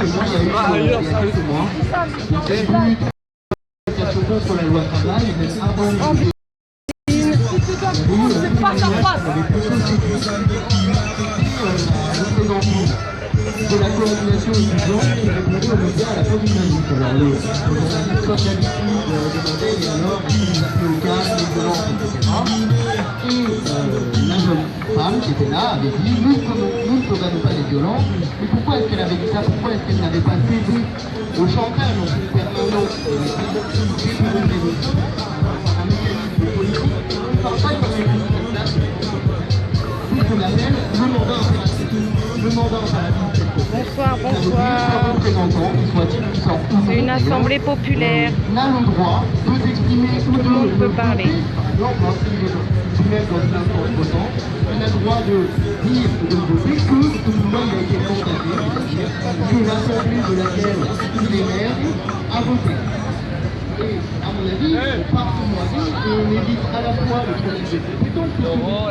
Ah, ailleurs, ça avec moi. Contre la loi travail, c'est pas sa face. De la coordination étudiante et répondre aux médias à la fin du lundi. Alors, comme d'habitude, demander les alors, les appels au calme, les violences, etc. Et la jeune femme qui était là avait dit nous ne condamnons pas les violences, mais pourquoi est-ce qu'elle avait dit ça? Pourquoi est-ce qu'elle n'avait pas cédé au chantage en plus permanent et un mécanisme politique? On ne parle pas de la c'est qu'on appelle le mandat impératif. Le mandat impératif. Bonsoir, bonsoir. C'est une assemblée populaire. Là, le droit peut s'exprimer, tout le monde peut parler. On a le droit de dire et de voter que tout le monde a été condamné, que l'assemblée de laquelle il est maire a voté. Et à mon avis, on part ce mois-ci et on évite à la fois le problème des compétences,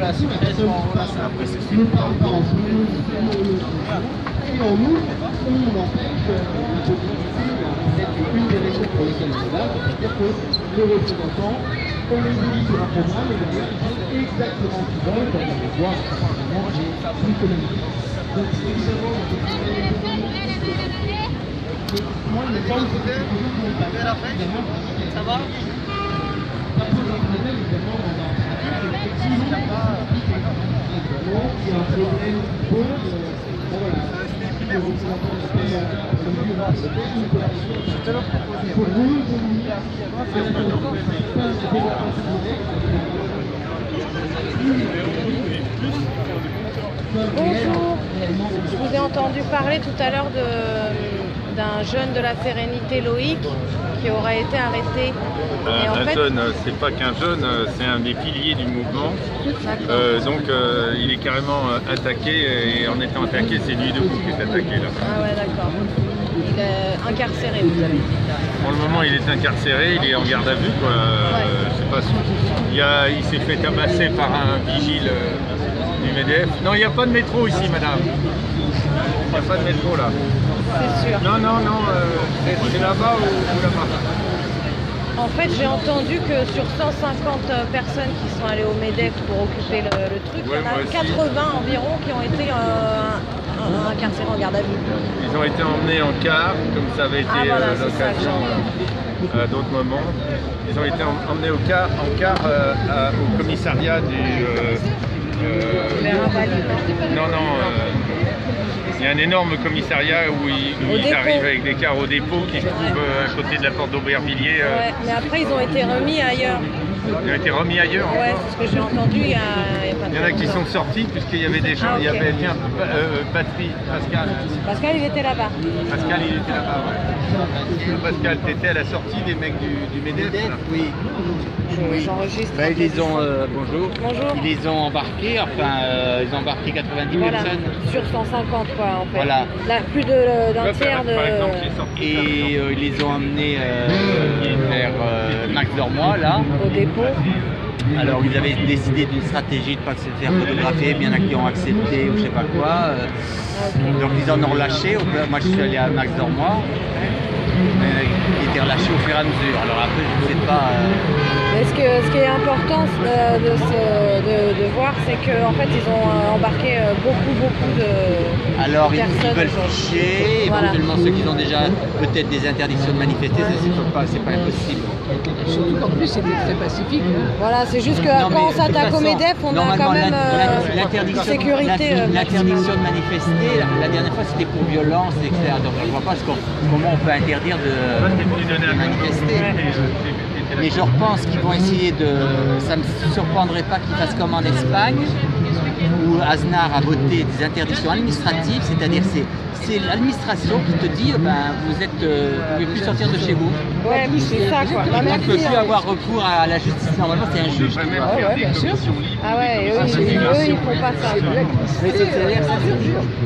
parce que la personne ne parle pas en son nom, et en outre, on empêche la possibilité, peut-être une des raisons pour lesquelles on est là, c'est-à-dire que les représentants, on les élit sur un programme et derrière, ils font exactement ce qu'ils veulent, comme on le voit apparemment chez une communauté. Donc évidemment, moi, il me semble que c'est quelque chose qu'on va faire, évidemment, ça va? Ça pose un problème, évidemment, dans un pratique, s'ils n'ont pas évidemment, il y a un problème de voilà. Le représentant de pour vous, Bonjour, je vous ai entendu parler tout à l'heure d'un jeune de la Sérénité, Loïc, qui aurait été arrêté. Jeune, c'est pas qu'un jeune, c'est un des piliers du mouvement. Il est carrément attaqué, et en étant attaqué, c'est lui debout qui est attaqué là. Ah ouais, d'accord. Il est incarcéré, vous avez dit. Pour le moment, il est incarcéré, il est en garde à vue, quoi. Je sais pas si... il s'est fait tabasser par un vigile du MEDEF. Non, il n'y a pas de métro ici, madame. Il n'y a pas de métro là. C'est sûr. Non, c'est là-bas ou là-bas. En fait, j'ai entendu que sur 150 personnes qui sont allées au MEDEF pour occuper le truc, il y en a 80 environ qui ont été incarcérés en garde à vue. Ils ont été emmenés en car, comme ça avait été l'occasion à d'autres moments. Ils ont été emmenés en car au commissariat du... il y a un énorme commissariat où ils arrivent avec des cars au dépôt qui se trouvent à côté de la porte d'Aubervilliers. Ouais, mais après ils ont été remis ailleurs. Ils ont été remis ailleurs. Ouais, c'est ce que j'ai entendu il y a pas de temps. Il y en a qui sont sortis puisqu'il y avait des gens. Okay. Il y avait Pascal. Pascal, il était là-bas. Pascal, il était là-bas, ouais. Pascal, t'étais à la sortie des mecs du MEDEF? Oui. J'enregistre. Ils les ont, bonjour. Bonjour. Ils les ont embarqués, ils ont embarqué 90 personnes. Sur 150 quoi en fait. Voilà. Là, plus d'un tiers de... Par exemple, qui est sorti. Et ils les ont emmenés vers Max Dormois, là. Au dépôt. Alors ils avaient décidé d'une stratégie de ne pas se faire photographier, mais il y en a qui ont accepté ou je sais pas quoi. Donc ils en ont relâché. Moi je suis allé à Max Dormois. Qui était relâché au fur et à mesure. Alors après je ne sais pas... Mais ce qui est important de voir, c'est qu'en fait ils ont embarqué beaucoup de alors personnes. Ils veulent ficher, éventuellement ceux qui ont déjà peut-être des interdictions de manifester, c'est pas impossible. Surtout qu'en plus c'était très pacifique. Voilà, c'est juste que quand on s'attaque au MEDEF, on a quand même une sécurité. L'interdiction de manifester, la dernière fois c'était pour violence, etc. Donc je ne vois pas comment on peut interdire de manifester. Mais je repense qu'ils vont essayer de... Ça ne me surprendrait pas qu'ils fassent comme en Espagne, où Aznar a voté des interdictions administratives, c'est-à-dire c'est l'administration qui te dit vous ne pouvez plus sortir de chez vous. Ouais, c'est ça quoi. On ne peut plus avoir recours à la justice. Normalement, c'est un juge qui doit. Ouais, bien sûr. Ah ouais, et eux, ils font pas ça.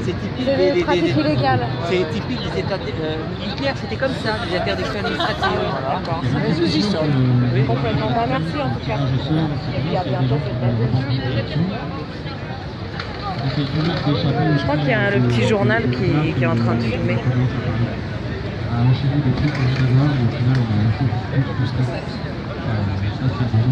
C'est typique des pratiques illégales. C'est typique des États. Hitler, c'était comme ça, des interdictions administratives. D'accord. Les sous-histoires. Complètement. Merci en tout cas. Et puis à bientôt peut-être. Je crois qu'il y a le petit journal qui est en train de filmer. À enchaîner des trucs que je devais, mais au final on a fait tout ça. Ça c'est bon.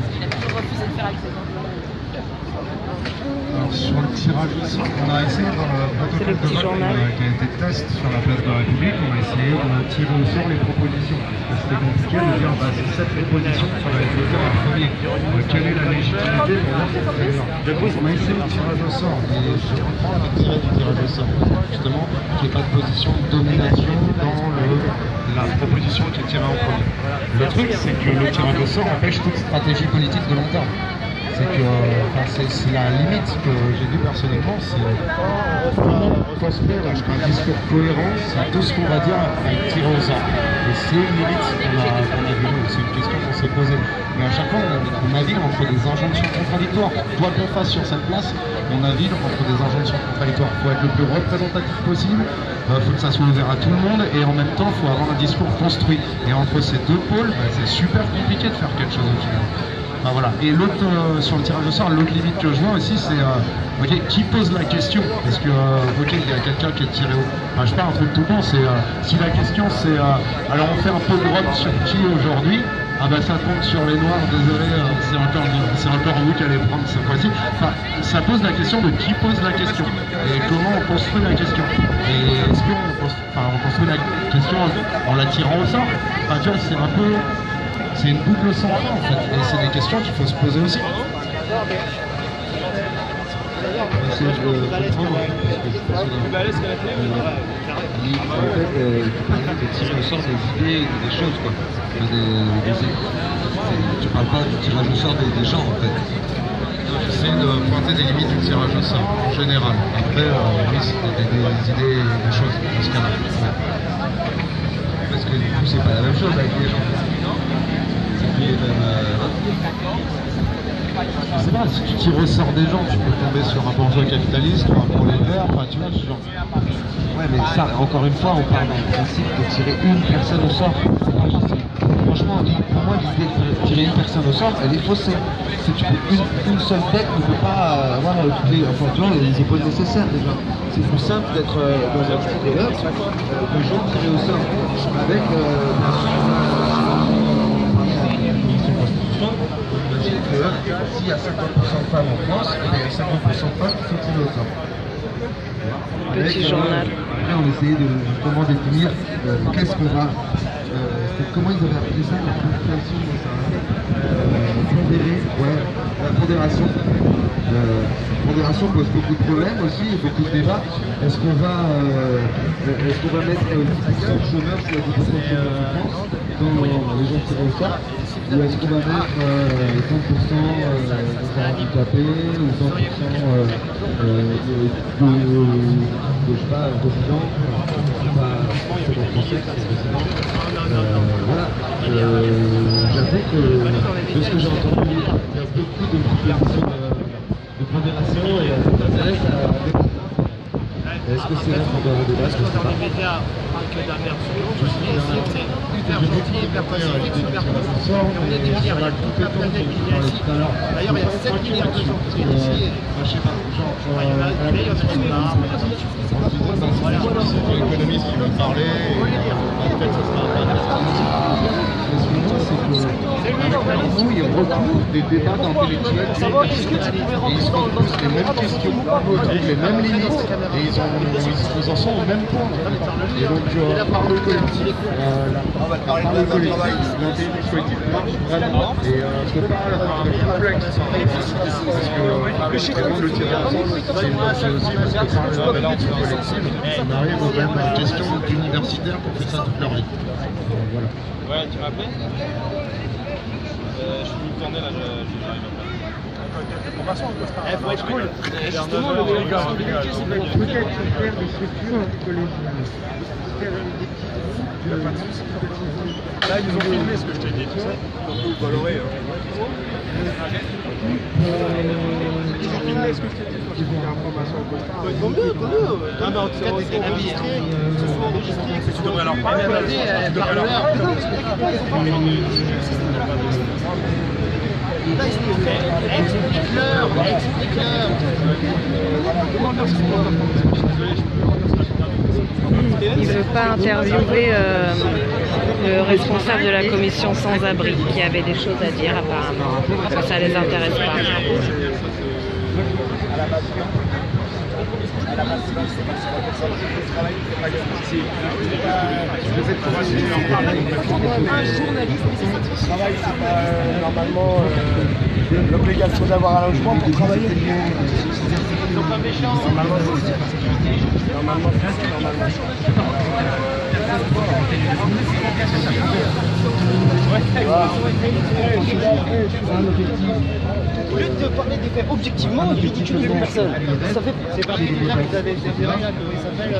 Alors sur le tirage aussi, on a essayé dans le protocole de vote qui a été test sur la place de la République, on a essayé de tirer au sort les propositions. Parce que c'était compliqué de dire bah, c'est cette proposition qui va être votée en premier. Quelle est la légitimité pour dire que c'est bien. On a essayé le tirage au sort, mais je comprends l'intérêt du tirage au sort. Justement, qu'il n'y ait pas de position de domination dans la proposition qui est tirée en premier. Le truc, c'est que le tirage au sort empêche toute stratégie politique de long terme. C'est la limite que j'ai vue personnellement, c'est construire un discours cohérent, c'est tout ce qu'on va dire à tirer au sort. Et c'est une limite qu'on a vue, c'est une question qu'on s'est posée. Mais à chaque fois, on navigue entre des injonctions contradictoires. Quoi qu'on fasse sur cette place, on navigue entre des injonctions contradictoires. Il faut être le plus représentatif possible, il faut que ça soit ouvert à tout le monde, et en même temps, il faut avoir un discours construit. Et entre ces deux pôles, c'est super compliqué de faire quelque chose au final. Ben voilà. Et l'autre, sur le tirage au sort, l'autre limite que je vois aussi, c'est qui pose la question. Parce que, il y a quelqu'un qui est tiré au... Enfin, je sais pas, un truc tout con, c'est si la question c'est alors on fait un peu de droite sur qui aujourd'hui, ah bah ça tombe sur les noirs, désolé, c'est encore vous qui allez prendre cette fois-ci. Enfin, ça pose la question de qui pose la question et comment on construit la question. Et est-ce qu'on construit la question en la tirant au sort? Enfin, tu vois, c'est un peu... C'est une boucle sans fin en fait, et c'est des questions qu'il faut se poser aussi. Si je veux comprendre, parce que je pense tu parlais de tirer au sort des idées, des choses quoi. Tu parles pas du tirage au sort des gens en fait. J'essaie de pointer des limites du tirage au sort en général. Après, oui, c'est des idées, des choses dans ce cas-là. Parce que du coup, c'est pas la même chose avec les gens. Je sais pas, si tu tires au sort des gens, tu peux tomber sur un bourgeois capitaliste ou un prolétaire, enfin tu vois, ce genre. Ouais, mais ça, encore une fois, on parle d'un principe de tirer une personne au sort. Franchement, pour moi, l'idée de tirer une personne au sort, elle est faussée. Si tu peux une seule tête ne peut pas avoir toutes les, enfin, tu vois, les épaules nécessaires déjà. C'est plus simple d'être dans un petit élève, de gens tirés au sort. Avec, bien sûr, s'il y a 50% de femmes en France, il y a 50% de femmes qui sont tirées au sort. Petit journal. Après, on essayait de justement définir qu'est-ce qu'on va. Comment ils avaient appelé ça, la pondération, la pondération. La pondération pose beaucoup de problèmes aussi, et beaucoup de débats. Est-ce qu'on va mettre 10% de chômeurs s'il y a 10% de chômeurs en France dans les gens tirés au sort? Ou est-ce qu'on va mettre 100% de handicapés ou 100% de résidents, c'est en français, voilà. J'avoue que de ce que j'ai entendu, il y a beaucoup de propositions de pondération et ça m'intéresse à débattre. Est-ce que c'est là qu'on doit débattre? Dans les médias, on parle que d'un maire sur l'autre, c'est hyper gentil, hyper pacifique, super confiant. On est des milliards, il y a toute la planète qui vient ici. D'ailleurs, il y a 7 milliards de gens qui viennent ici. Je sais pas, genre, il y en a qui là. c'est l'économiste qui va parler, peut-être ça sera intéressant. Nous, ils recoupent des débats d'intellectuels et ils se posent tous les mêmes questions, les mêmes limites, et ils en sont au même point. Et donc, par le collectif, l'intelligence collective marche vraiment, et on ne peut pas avoir de complexe, parce que justement, le tirage au sort, c'est aussi parce que par le collectif, on arrive quand même à une question d'universitaire pour faire ça toute leur vie. Voilà. Ouais, tu m'appelles je suis une tournée là, j'arrive à faire. Il faut être cool. Justement, le peut-être faire des structures collégiales. Là, ils nous ont filmé ce que je t'ai dit, tu sais. Donc, coloré. Ils ont filmé ce que je t'ai dit. J'ai fait l'information au costard. Tant mieux. Non, mais en tout cas, t'es enregistré. Que ce soit enregistré, que tu devrais leur parler. Tu devrais leur parler. Explique-leur. Il ne veut pas interviewer le responsable de la commission sans-abri qui avait des choses à dire apparemment. Ça les intéresse pas. Normalement, l'obligation d'avoir un logement pour travailler. Ils sont pas méchants. Normalement. Au lieu de parler des faits objectivement, il ridiculise les personnes. Ça fait... C'est parti déjà que vous avez été fait rien, comment il s'appelle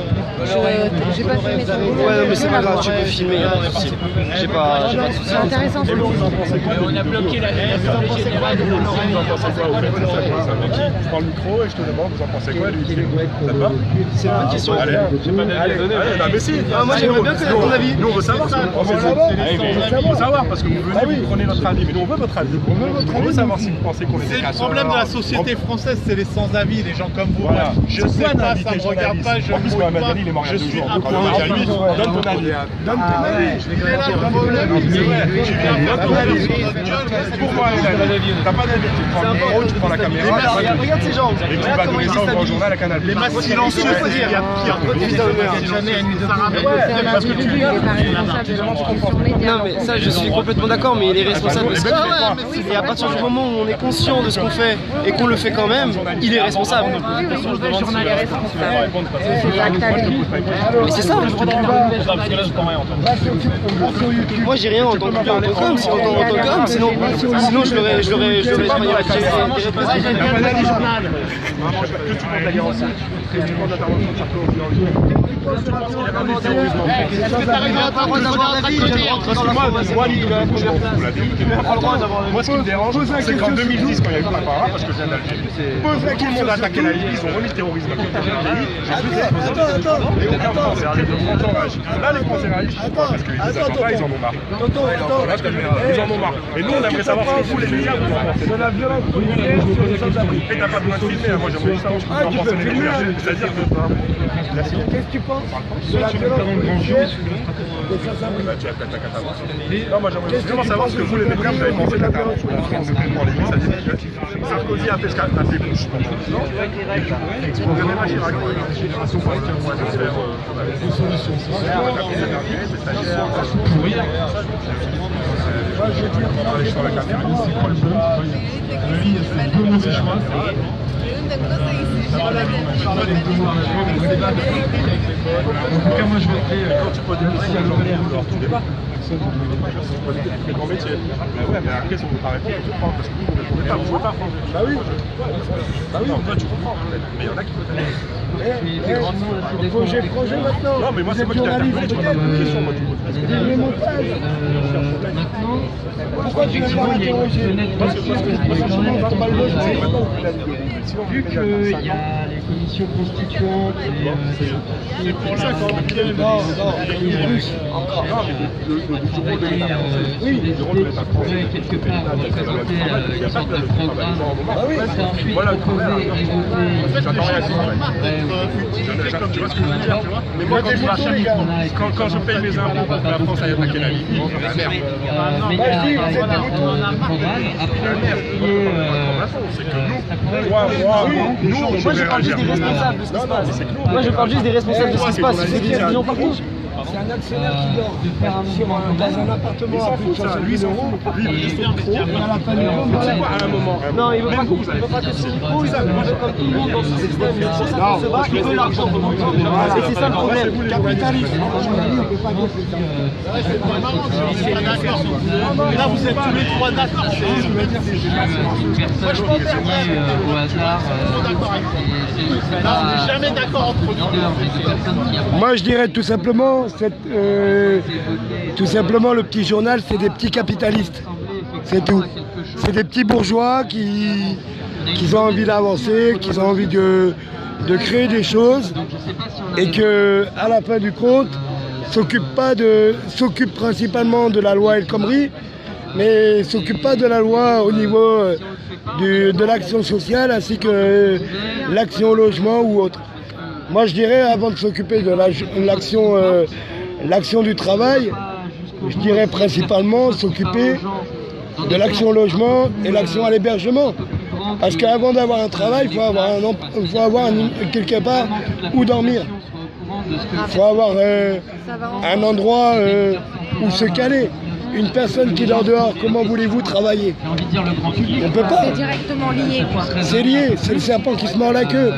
J'ai pas filmé ton vidéo. Ouais, non, mais c'est pas grave, tu peux filmer, y'a pas de souci. J'ai pas de souci. C'est intéressant ce que tu dis. On a bloqué l'Assemblée générale de Lorraine. Je prends le micro et je te demande, vous en pensez quoi, lui? Ça te va? C'est une bonne question. Allez, j'ai pas d'avis à donner. Non, mais si. Moi, j'aimerais bien connaître ton avis. Nous, on veut savoir ce que vous pensez. On veut savoir parce que vous venez, vous prenez notre avis. Mais nous, on veut votre avis. On veut savoir si vous pensez qu'on est des casseurs. Le problème de la société française, c'est les sans-avis, les gens comme vous. Voilà. Je sais pas, ça me regarde pas, je en plus, ne Mohamed Ali, il est mort il y a 2 jours. Donc, donne donne ton avis. Donne ton avis. Il est là le problème, c'est vrai. Tu viens faire ton avis sur notre gueule. Pourquoi t'as pas d'avis? Tu prends le micro, tu prends la caméra. Regarde ces gens. Et tu vas donner ça au journal à Canal+. Les masses silencieuses, il y a pire. Jamais une C'est un individu, il n'est pas responsable de l'institution média. Non, mais ça, je suis complètement d'accord, mais il est responsable de ce qu'il fait. Et à partir du moment où on est conscient de ce qu'on fait et qu'on le fait quand même, il est responsable. Oui, le journal est responsable. C'est l'acte à lui. Mais c'est ça. Moi, j'ai rien en tant que com, sinon je l'aurais Que tu montes la guerre aussi. Que tu montes l'intervention de Charcot. Est-ce que t'arrives à avoir le droit d'avis? Moi, l'idée, vous l'avez dit, moi, ce qui me dérange, c'est qu'en 2010, quand il y a eu Papara, parce que je viens d'Algérie, tout le monde a attaqué la Libye, ils ont remis le terrorisme à côté de l'Algérie. Et aucun Français, les 30 ans réagissent. Là, les Français réagissent parce que les attentats, ils en ont marre. Ils en ont marre. Et nous, on aimerait savoir ce que vous, les médias, vous en pensez. C'est la violence. Et t'as pas besoin de filmer, moi j'aimerais savoir ce que vous en pensez les médias. C'est-à-dire que... Qu'est-ce que tu penses de la violence des sans-abri? Non, moi j'aimerais vraiment savoir ce que vous, les médias, vous avez pensé de l'intervention de la France depuis le Libye. Sarkozy a fait ce qu'a fait Bush pendant 10 ans. On devait agir à quoi? Une génération politique pour faire une solution. C'est stagiaire. Moi je dis, on va aller sur la caméra. C'est quoi le bleu? Lui, c'est deux mots, c'est choix. En tout cas, moi je vais appeler quand tu poses des questions, genre tu débat. C'est un grand métier. Mais ouais, mais après, si on ne peut pas répondre, tu prends parce que vous ne pouvez pas, vous ne pouvez pas prendre. Bah oui, bah oui, toi tu comprends peut-être, mais il y en a qui peuvent aller. Projet maintenant. Non, mais moi c'est moi qui t'ai interpellé, tu m'as posé une question, moi tu me poses Le montage. Maintenant, Pourquoi tu veux pas interroger? Parce que je parle pas le mot, vu qu'il y a les commissions constituantes c'est pour ça qu'on a pied le encore. Non, mais le rôle de l'État français. Le rôle de l'État français. quelque part représenter une sorte de programme. C'est ensuite voilà, proposer et voter. j'attends rien à dire. Tu vois ce que je veux dire, tu vois? Mais moi, quand je paye mes impôts pour que la France aille attaquer la Libye, la merde. Mais il y a un programme. Après, c'est que nous, on moi je parle juste des responsables de ce qui se passe. Moi je parle juste des responsables de ce qui se passe. Il fait des décisions partout. C'est un actionnaire qui dort dans un appartement à plus de 60 000 euros. Lui, il est trop. Et à la fin du mois, C'est quoi à un moment? Non, il veut pas que son micro, il veut comme tout le monde dans ce système. Il se bat, il veut l'argent. Et c'est ça le problème. capitaliste. On peut pas dire que c'est Là, vous êtes tous les trois d'accord. Moi, je pense au hasard. On n'est jamais d'accord entre nous. Moi, je dirais tout simplement, le petit journal, c'est des petits capitalistes. C'est tout. C'est des petits bourgeois qui ont envie d'avancer, qui ont envie de créer des choses et que, à la fin du compte, s'occupent principalement de la loi El Khomri, mais ne s'occupe pas de la loi au niveau de l'action sociale ainsi que l'action logement ou autre. Moi je dirais, avant de s'occuper de l'action du travail, je dirais principalement s'occuper de l'action logement et l'action à l'hébergement. Parce qu'avant d'avoir un travail, il faut avoir quelque part où dormir. Il faut avoir un endroit où se caler. Une personne qui dort dehors, comment voulez-vous travailler? On peut pas. C'est directement lié, quoi. C'est lié, c'est le serpent qui se mord la queue.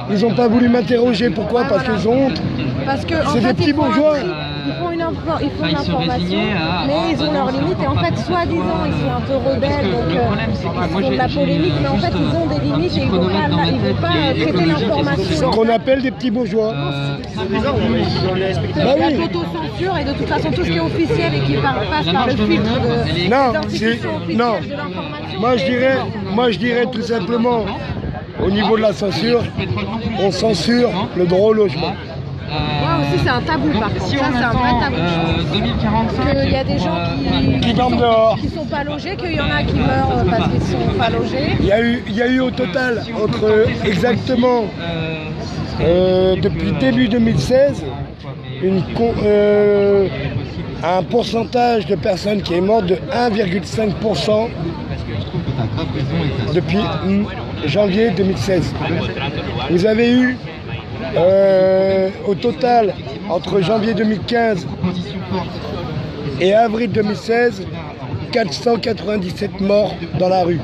Ils n'ont pas voulu m'interroger, pourquoi? Parce qu'ils ont honte. Parce que c'est des petits bourgeois. Ils font une information, mais ils ont leurs limites. Et en fait, soi-disant, ils sont un peu rebelles, donc ils font de la polémique, mais en fait, ils ont des limites et ils ne vont pas traiter l'information. C'est ce qu'on appelle des petits bourgeois. Il y a de l'autocensure et de toute façon, tout ce qui est officiel et qui passe par le filtre des institutions officielles de l'information. Moi, je dirais tout simplement, au niveau de la censure, on censure le droit au logement. Moi aussi, c'est un tabou par contre. Ça, c'est un vrai tabou. Qu'il y a des gens qui dorment dehors, qui sont pas logés, qu'il y en a qui meurent parce qu'ils sont pas logés. Il y a eu au total, entre exactement depuis début 2016, un pourcentage de personnes qui est mort de 1,5% depuis janvier 2016. Vous avez eu au total, entre janvier 2015 et avril 2016, 497 morts dans la rue.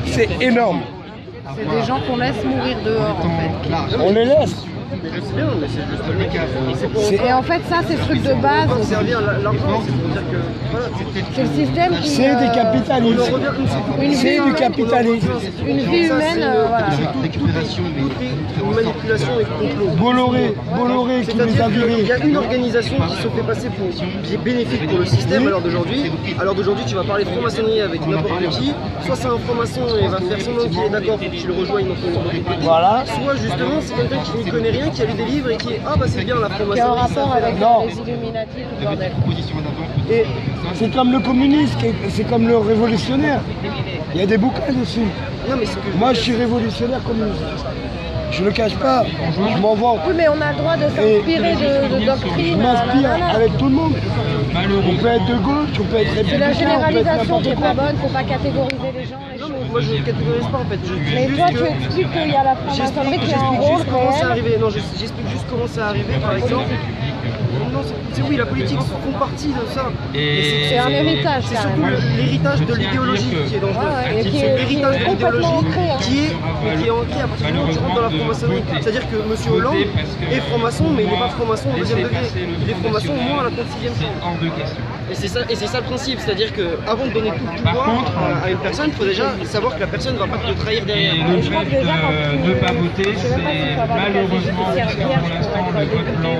C'est énorme. C'est des gens qu'on laisse mourir dehors en fait. On les laisse. Et en fait, ça, c'est ce truc de base. C'est le système qui... C'est des capitalistes. C'est du capitalisme. Une vie humaine, voilà. Une manipulation et complot. Bolloré qui les a virés. Il y a une organisation qui se fait passer pour bénéfique pour le système à l'heure d'aujourd'hui. À l'heure d'aujourd'hui, tu vas parler de franc-maçonnerie avec n'importe qui. Soit c'est un franc-maçon et va faire semblant qu'il est d'accord pour que tu le rejoignes dans ton côté. Voilà. Soit justement, c'est quelqu'un qui n'y connaît rien, qui a lu des livres et qui est ah bah c'est bien la franc-maçonnerie. Qui a un rapport avec les Illuminati, tout le bordel. Et c'est comme le communiste, c'est comme le révolutionnaire. Il y a des bouquins dessus. Non, mais moi je suis révolutionnaire communiste. Je le cache pas, je m'en vante. Oui, mais on a le droit de s'inspirer de doctrines. Je m'inspire avec tout le monde. On peut être de gauche, on peut être républicain. C'est la généralisation qui est pas bonne, faut pas catégoriser les gens. Moi je ne catégorise pas en fait. Mais toi tu expliques qu'il y a la franc-maçonnerie qui a un rôle réel. Non, j'explique juste comment c'est arrivé par exemple. Non, oui, la politique font partie de ça. C'est un héritage. C'est surtout l'héritage de l'idéologie qui est dangereux. C'est l'héritage de l'idéologie qui est ancré à partir du moment où tu rentres dans la franc-maçonnerie. C'est-à-dire que M. Hollande est franc-maçon, mais il n'est pas franc-maçon au deuxième degré. Il est franc-maçon au moins à la 36e chambre. Et c'est ça le principe, c'est-à-dire qu'avant de donner tout le pouvoir à une personne, il faut déjà savoir que la personne ne va pas te trahir derrière. Je crois que déjà quand ne pas voter, c'est malheureusement pour l'instant le vote blanc.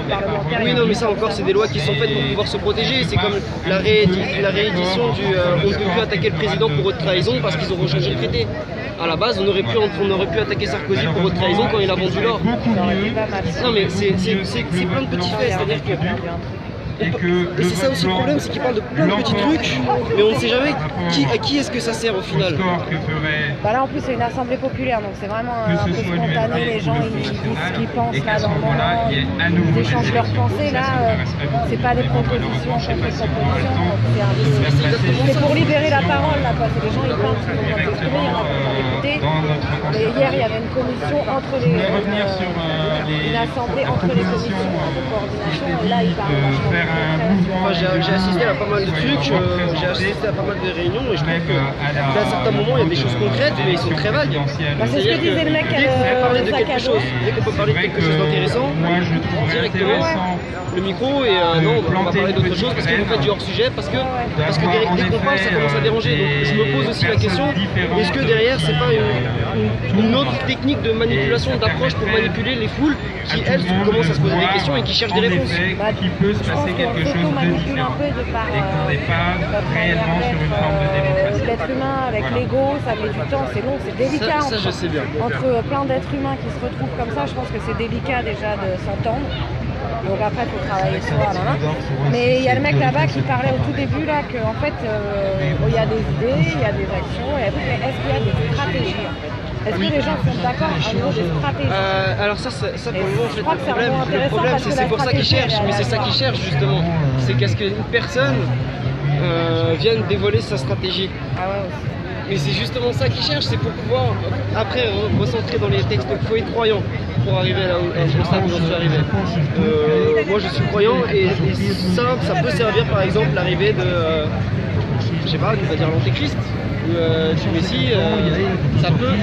Oui, non, mais ça encore, c'est des lois qui sont faites pour pouvoir se protéger. C'est comme la réédition du on ne peut plus attaquer le président pour haute trahison parce qu'ils auront changé le traité. À la base, on aurait pu attaquer Sarkozy pour haute trahison quand il a vendu l'or. Non, mais c'est plein de petits faits, c'est-à-dire que... Et c'est ça aussi le problème, c'est qu'ils parlent de plein de petits trucs, mais on ne sait jamais à qui est-ce que ça sert au final. Bah là en plus c'est une assemblée populaire, donc c'est vraiment un peu spontané, les gens ils disent ce qu'ils pensent là dans le moment, ils échangent leurs pensées là, c'est pas des propositions contre propositions, c'est pour libérer la parole là quoi, c'est les gens ils parlent, ils vont s'exprimer, on va écouter. Hier il y avait une commission entre une assemblée entre les commissions de coordination et là ils parlent vachement. Enfin, j'ai assisté à pas mal de trucs, j'ai assisté à pas mal de réunions et je trouve qu'à certains moments il y a des choses concrètes mais ils sont très vagues. C'est ce que disait le mec dès qu'on peut parler de quelque chose d'intéressant, directement le micro et non on va parler d'autre chose parce que vous faites du hors sujet parce que dès qu'on parle ça commence à déranger. Donc je me pose aussi la question, est-ce que derrière c'est pas une autre technique de manipulation, d'approche pour manipuler les foules qui elles commencent à se poser des questions et qui cherchent des réponses. Qui peut se passer quelque chose de différent et qu'on n'est pas réellement sur une forme de démocratie. L'être humain avec l'ego, ça met du temps, c'est long, c'est délicat. Ça je sais bien. Entre plein d'êtres humains qui se retrouvent comme ça, je pense que c'est délicat déjà de s'entendre. Donc après, il faut travailler soi, là. Mais il y a le mec là-bas qui parlait au tout début, là, qu'en fait, il y a des idées, il y a des actions, mais est-ce qu'il y a des stratégies? Est-ce que les gens sont d'accord au niveau des stratégies? Alors ça pour le moment, en fait, je crois que le problème, c'est pour ça qu'ils cherchent, mais c'est ça qu'ils cherchent justement. C'est qu'est-ce qu'une personne vienne dévoiler sa stratégie. Ah ouais, aussi. Mais c'est justement ça qu'ils cherchent, c'est pour pouvoir après recentrer dans les textes. Il faut être croyant pour arriver au stade où j'en suis arrivé. Moi je suis croyant et ça peut servir par exemple l'arrivée de, je sais pas, on va dire l'antéchrist. Du Messie, ça peut,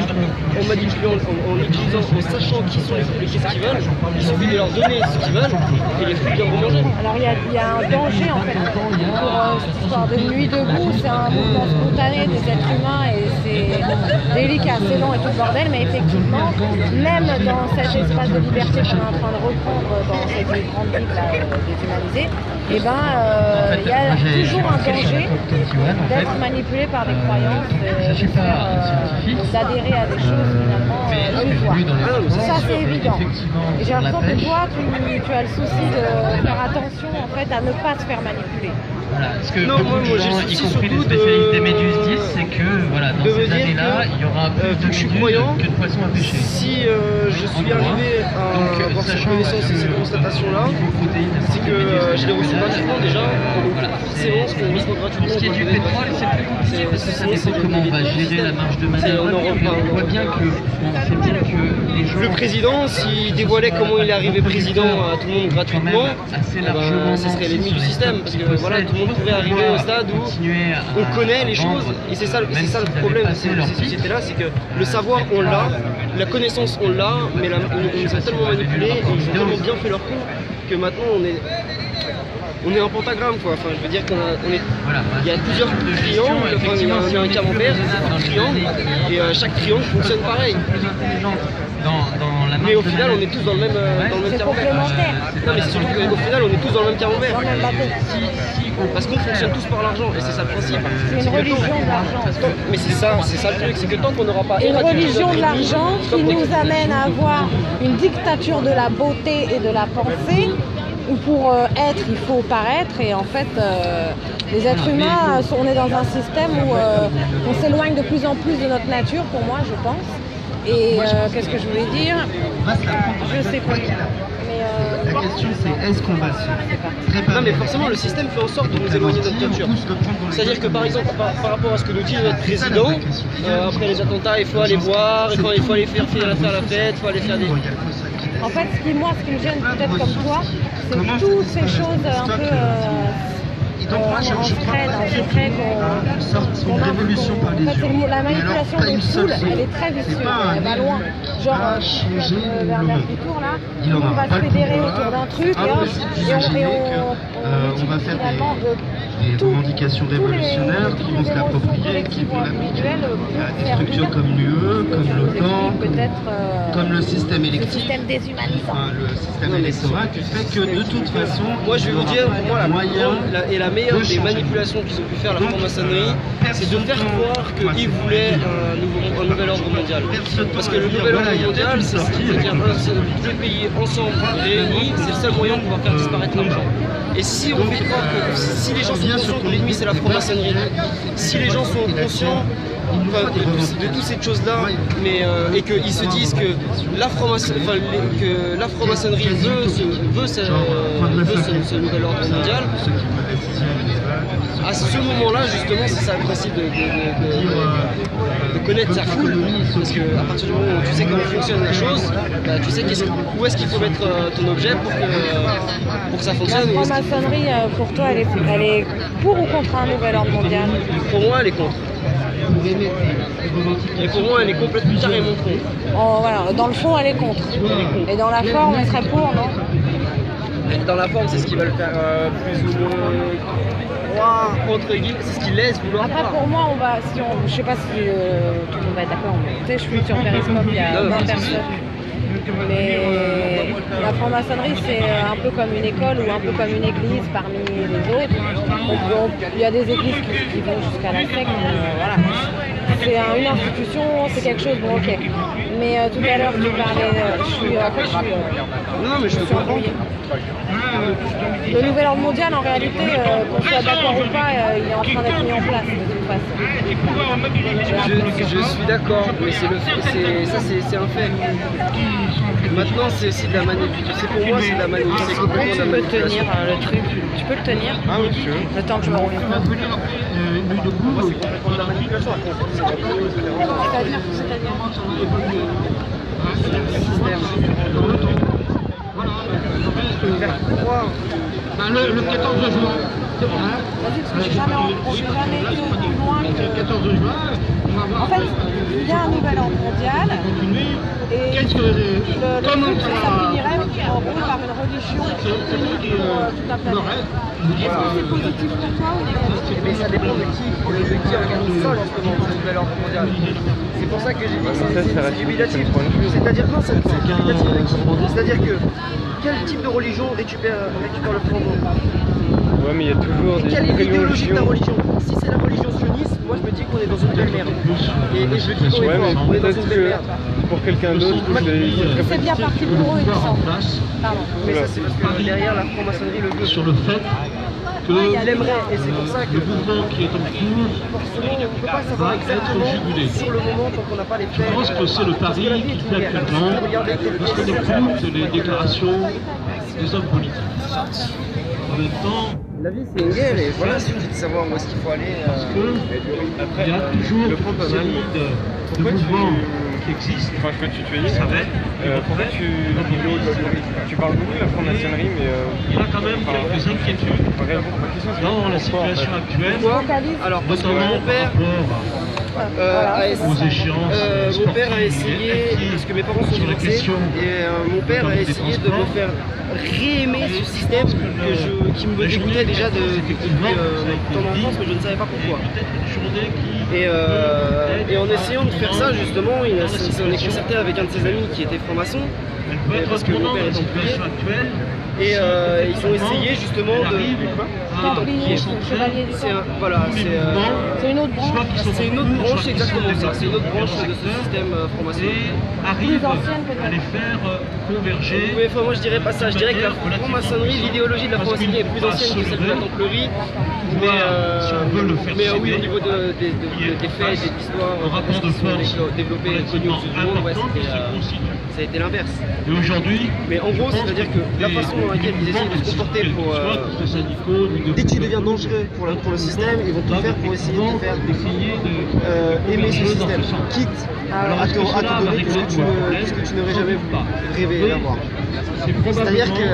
en manipulant, en utilisant, en sachant qui sont les peuples et qu'est-ce qu'ils veulent, il suffit de leur donner ce qu'ils veulent et les fouilles viendront manger. Alors il y a un danger en fait pour cette histoire de nuit debout, c'est un mouvement spontané des êtres humains et c'est des lits assez long et tout le bordel, mais effectivement, même dans cet espace de liberté qu'on est en train de reprendre dans cette grande ville déshumanisée, et il y a toujours un danger d'être manipulé par des croyances. D'adhérer à des choses finalement illusoires. Ça c'est évident. Et j'ai l'impression que toi tu as le souci de faire attention en fait à ne pas se faire manipuler. Voilà, ce que beaucoup de gens, y compris les spécialistes des méduses, disent, c'est que voilà, dans ces années-là, il y aura plus de méduses que de poissons à pêcher. Si je suis arrivé à avoir cette connaissance et cette constatation-là, c'est que je l'ai reçu gratuitement déjà. Forcément, ce qu'on mise gratuitement. Ce qui est du pétrole, c'est plus compliqué parce que ça dépend comment on va gérer la marge de manœuvre. On voit bien que les gens... Le président, s'il dévoilait comment il est arrivé président à tout le monde gratuitement, ce serait l'ennemi du système. Parce que voilà, tout le monde pourrait arriver au stade où on connaît les choses. Et c'est ça le problème de ces sociétés-là, c'est que le savoir, on l'a, la connaissance, on l'a, mais on nous a tellement manipulés et ils ont tellement bien fait leur coup que maintenant on est en pentagramme quoi. Enfin, je veux dire il y a plusieurs triangles, enfin, il y a un camembert, un triangle, et chaque triangle fonctionne pareil. Mais au final, on est tous dans le même camembert. Non, mais c'est surtout qu'au final, on est tous dans le même camembert. Parce qu'on fonctionne tous par l'argent, et c'est ça le principe. C'est une religion de l'argent. Mais c'est ça le truc, c'est que tant qu'on n'aura pas une religion de l'argent qui nous amène à avoir une dictature de la beauté et de la pensée, où pour être, il faut paraître, et en fait, les êtres humains, on est dans un système où on s'éloigne de plus en plus de notre nature, pour moi, je pense. Et qu'est-ce que je voulais dire? Je sais pas. La question c'est est-ce qu'on va se préparer? Non mais forcément le système fait en sorte de nous éloigner de notre nature. C'est-à-dire que par exemple par rapport à ce que nous dit notre président, après les attentats il faut aller boire, il faut aller faire la fête, il faut aller faire des... En fait ce qui me gêne peut-être comme toi, c'est toutes ces choses un peu en secret qu'on a. Révolution par les yeux. La manipulation des foules, elle est très vicieuse, elle va loin. Genre, Bernard Dutour là, on va se fédérer autour d'un truc et on va faire des revendications révolutionnaires qui vont se l'approprier, qui vont l'appliquer à des structures comme l'UE, comme l'OTAN, comme le système électif, le système déshumanisant, le système électoral, qui fait que de toute façon, moi je vais vous dire, pour moi la meilleure des manipulations qu'ils ont pu faire la franc-maçonnerie, c'est de faire croire qu'ils voulaient un nouvel ordre mondial. Parce que le nouvel ordre mondial, c'est-à-dire tous les pays ensemble réunis, c'est le seul moyen de pouvoir faire disparaître l'argent. Et si on fait croire que si les gens sont conscients que l'ennemi c'est la franc-maçonnerie, si les gens sont conscients de toutes ces choses-là, et qu'ils se disent que la franc-maçonnerie veut ce nouvel ordre mondial, à ce moment-là, justement, c'est ça le principe de connaître sa foule. Parce qu'à partir du moment où tu sais comment fonctionne la chose, bah, tu sais où est-ce qu'il faut mettre ton objet pour que ça fonctionne. La franc-maçonnerie, pour toi, elle est pour ou contre un nouvel ordre mondial? Pour moi, elle est contre. Et pour moi, elle est complètement carrément contre. Voilà, dans le fond, elle est contre. Et dans la forme, elle serait pour, non? Dans la forme, c'est ce qu'ils veulent faire plus ou moins entre guillemets, c'est ce qu'ils laissent vouloir. Après, pour moi, je sais pas si tout le monde va être d'accord, mais tu sais, je suis sur Periscope, il y a 20 personnes. Mais la franc-maçonnerie, c'est un peu comme une école ou un peu comme une église parmi les autres. Il y a des églises qui vont jusqu'à la secte, voilà. C'est une institution, c'est quelque chose, bon ok. Mais tout à l'heure, tu parlais, je suis Non, mais je te comprends. Le nouvel ordre mondial, en réalité, qu'on soit d'accord ou pas, il est en train d'être mis en place de toute façon. Je suis d'accord, mais c'est un fait. Maintenant, c'est aussi de la manipulation. C'est pour moi, c'est de la manipulation. Comment tu peux tenir le truc? Tu peux le tenir? Ah oui, monsieur. Le temps que je me roule. C'est complètement de la manipulation. Le 14 juin. Vas-y, parce que on s'est jamais été plus loin que... Le 14 juin, En fait, il y a un nouvel ordre mondial et le truc, ça finirait en gros par une religion unique pour toute la planète. Est-ce que c'est positif pour toi ou négatif? Mais ça dépend de qui regarde le sol en ce moment, ce nouvel ordre mondial. C'est pour ça que j'ai dit que c'est jubilatif. C'est-à-dire quoi, c'est jubilatif? C'est-à-dire que quel type de religion récupère le flambeau? Ouais, mais il y a toujours des quelle est l'idéologie de la religion? Si c'est la religion sioniste, moi je me dis qu'on est dans une belle merde. Et je le dis qu'on est dans une belle merde. Pour quelqu'un d'autre, c'est bien parti pour eux, il me semble. Pardon. Mais ça, c'est parce que derrière la franc-maçonnerie le veut. sur le fait que il aimerait, et c'est pour ça que le mouvement qui est en cours forcément, on ne peut pas savoir exactement sur le moment tant qu'on n'a pas les faits. Je pense que c'est le pari qui fait actuellement parce qu'on écoute les déclarations des hommes politiques. En même temps, la vie c'est une guerre et voilà, il suffit de savoir où est-ce qu'il faut aller. Parce que il y a toujours une série de mouvements qui existent. Enfin, je peux te tutoyer. Pourquoi tu parles beaucoup de la franc-maçonnerie, mais il y a quand même quelques inquiétudes dans la situation actuelle. Alors, parce que mon père aux échéances. Mon père a essayé, parce que mes parents sont divorcés, et mon père a essayé de me faire réaimer ce système qui me dégoûtait déjà depuis ton enfance, mais je ne savais pas pourquoi. Et en essayant de faire ça, justement, il s'en est concerté avec un de ses amis qui était franc-maçon, parce que mon père est templier. Et ils ont essayé justement de... Voilà, c'est une autre branche. C'est une autre branche, exactement ça. C'est une autre branche de ce système franc-maçon. Arrive à les faire converger. Oui, enfin, moi je dirais pas ça. Je dirais que la franc-maçonnerie, l'idéologie de la franc-maçonnerie est plus ancienne que celle de la templerie. Mais oui, au niveau des faits, des histoires, qui sont développées et connues au monde, ouais, ça a été l'inverse. Et aujourd'hui, mais en gros, c'est-à-dire que la façon dans laquelle ils essaient de se comporter pour dès que tu deviens dangereux pour le système, ils vont tout faire pour essayer de faire aimer ce système, quitte à te donner tout ce que tu n'aurais jamais rêvé d'avoir. C'est-à-dire que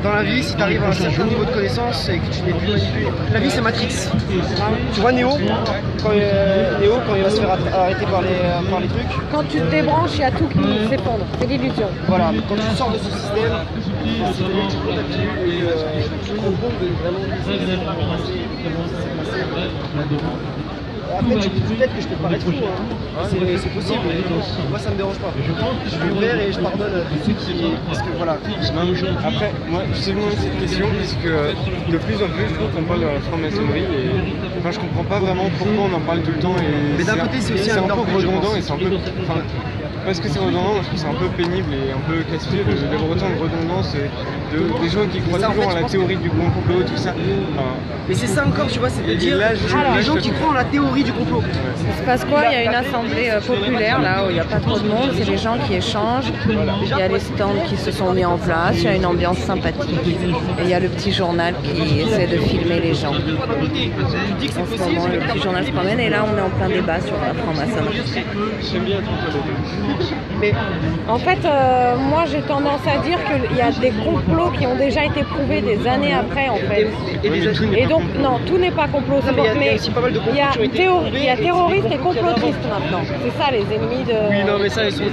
dans la vie, si tu arrives à un certain niveau de connaissance et que tu n'es plus manipulé, la vie c'est Matrix. Tu vois Néo, quand il va se faire arrêter par les trucs. Quand tu te débranches, il y a tout qui s'effondre. C'est l'illusion. Voilà, quand tu sors de ce système, c'est vraiment tu comprends vraiment après, peut-être que je peux te paraître fou, hein. C'est possible, mais moi ça me dérange pas. Je suis ouvert et je pardonne à tous ceux qui... Parce que voilà. Après, moi je sais demander cette question parce que de plus en plus je trouve qu'on parle de la franc-maçonnerie et enfin je comprends pas vraiment pourquoi on en parle tout le temps et mais d'un côté c'est aussi un peu redondant et c'est un peu... Parce que c'est redondant, je trouve c'est un peu pénible et un peu casse-pied d'avoir autant de redondance et des gens qui croient toujours en la théorie du complot, tout ça. Mais c'est ça encore, tu vois, c'est de dire les gens qui croient en la théorie du complot. Il se passe quoi? Il y a une assemblée populaire là où il n'y a pas trop de monde, c'est les gens qui échangent, il y a les stands qui se sont mis en place, il y a une ambiance sympathique et il y a le petit journal qui essaie de filmer les gens. En ce moment, le petit journal se promène et là on est en plein débat sur la franc-maçonnerie. Mais en fait, moi j'ai tendance à dire qu'il y a des complots qui ont déjà été prouvés des années après en fait. Et donc, non, tout n'est pas complot. Mais il y a terroristes et complotistes maintenant. C'est ça les ennemis de... Oui, non, mais ça, ils sont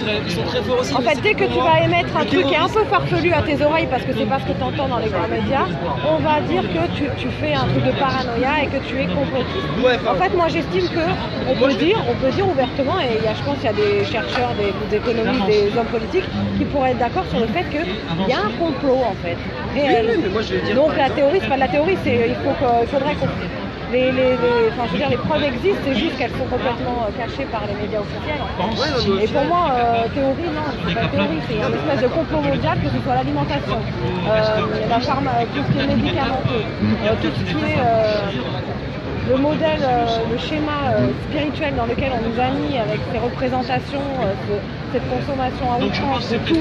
très forts aussi. En fait, dès que tu vas émettre un truc qui est un peu farfelu à tes oreilles parce que c'est pas ce que tu entends dans les grands médias, on va dire que tu fais un truc de paranoïa et que tu es complotiste. En fait, moi j'estime qu'on peut dire ouvertement, et je pense qu'il y a des chercheurs, des économistes, des hommes politiques qui pourraient être d'accord sur le fait qu'il y a un complot en fait. Réel. Oui, mais moi, je vais dire, donc la théorie, c'est pas de la théorie, il faudrait qu'on... enfin, je veux dire, les preuves existent, c'est juste qu'elles sont complètement cachées par les médias officiels. Et pour moi, théorie, non, c'est pas théorie, c'est une espèce de complot mondial, que ce soit l'alimentation, la pharma, tout ce qui est médicamenteux, tout ce qui est le modèle, le schéma spirituel dans lequel on nous a mis avec ces représentations, cette consommation à outrance de tout,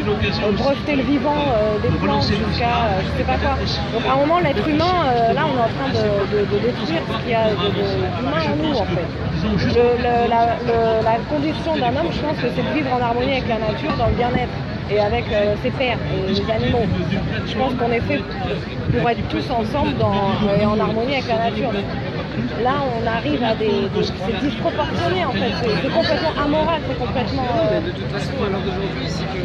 breveter le vivant des plantes jusqu'à je sais pas quoi. Donc à un moment, l'être humain, là on est en train de détruire ce qu'il y a d'humain en nous en fait. La condition d'un homme, je pense que c'est de vivre en harmonie avec la nature, dans le bien-être et avec ses pairs et les animaux. Je pense qu'on est fait pour être tous ensemble et en harmonie avec la nature. Donc, là, on arrive à c'est disproportionné en fait, c'est complètement amoral, c'est complètement... De toute façon, à l'heure d'aujourd'hui, c'est que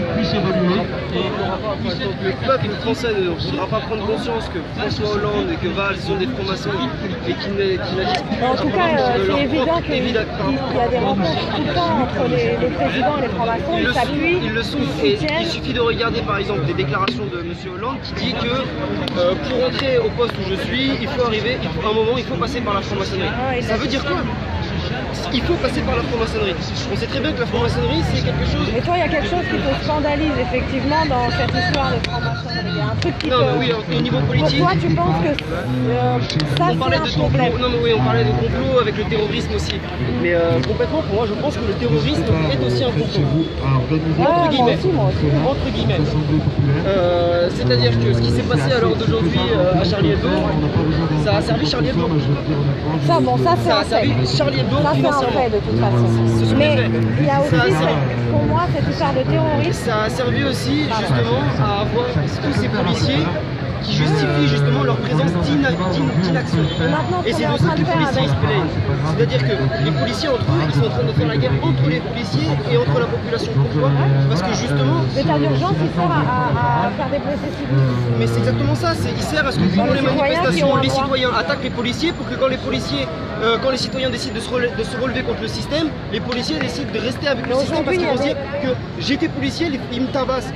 le peuple français ne voudra pas prendre conscience que François Hollande et que Valls sont des francs-maçons et qu'ils n'agissent pas. En tout cas, c'est évident qu'il y a des rencontres tout le temps entre les présidents et les francs-maçons, ils s'appuient, ils le sont, et il suffit de regarder par exemple des déclarations de M. Hollande qui dit que pour entrer au poste où je suis, il faut arriver, à un moment, il faut passer par la franc-maçonnerie. Ça veut dire quoi? Il faut passer par la franc-maçonnerie. On sait très bien que la franc-maçonnerie, c'est quelque chose... Et toi, il y a quelque chose qui te scandalise effectivement dans cette histoire de franc-maçonnerie. Il y a un truc qui Non, mais oui, au niveau politique... Pourquoi tu penses que ça, on parlait de complot. Non, mais oui, on parlait de complot avec le terrorisme aussi. Mais complètement, pour moi, je pense que le terrorisme est aussi un complot. Entre guillemets. Entre guillemets. C'est-à-dire que ce qui s'est passé à l'heure d'aujourd'hui à Charlie Hebdo, ça a servi Charlie Hebdo. Ça, bon, ça c'est un fait. Charlie Hebdo, ça c'est un fait de toute façon. Mais il y a aussi, pour moi, cette histoire de terrorisme. Ça a servi aussi justement à avoir tous ces policiers qui justifient justement leur présence d'inaction. Et c'est de ça que les policiers se plaignent. C'est-à-dire que les policiers entre eux, ils sont en train de faire la guerre entre les policiers et entre la population. Pourquoi? Parce que justement... L'état d'urgence, il sert à faire des blessés civils. Mais c'est exactement ça, il sert à ce que pendant les manifestations, les citoyens attaquent les policiers pour que quand les citoyens décident de se relever contre le système, les policiers décident de rester avec le système parce qu'ils vont se dire que j'étais policier, ils me tabassent.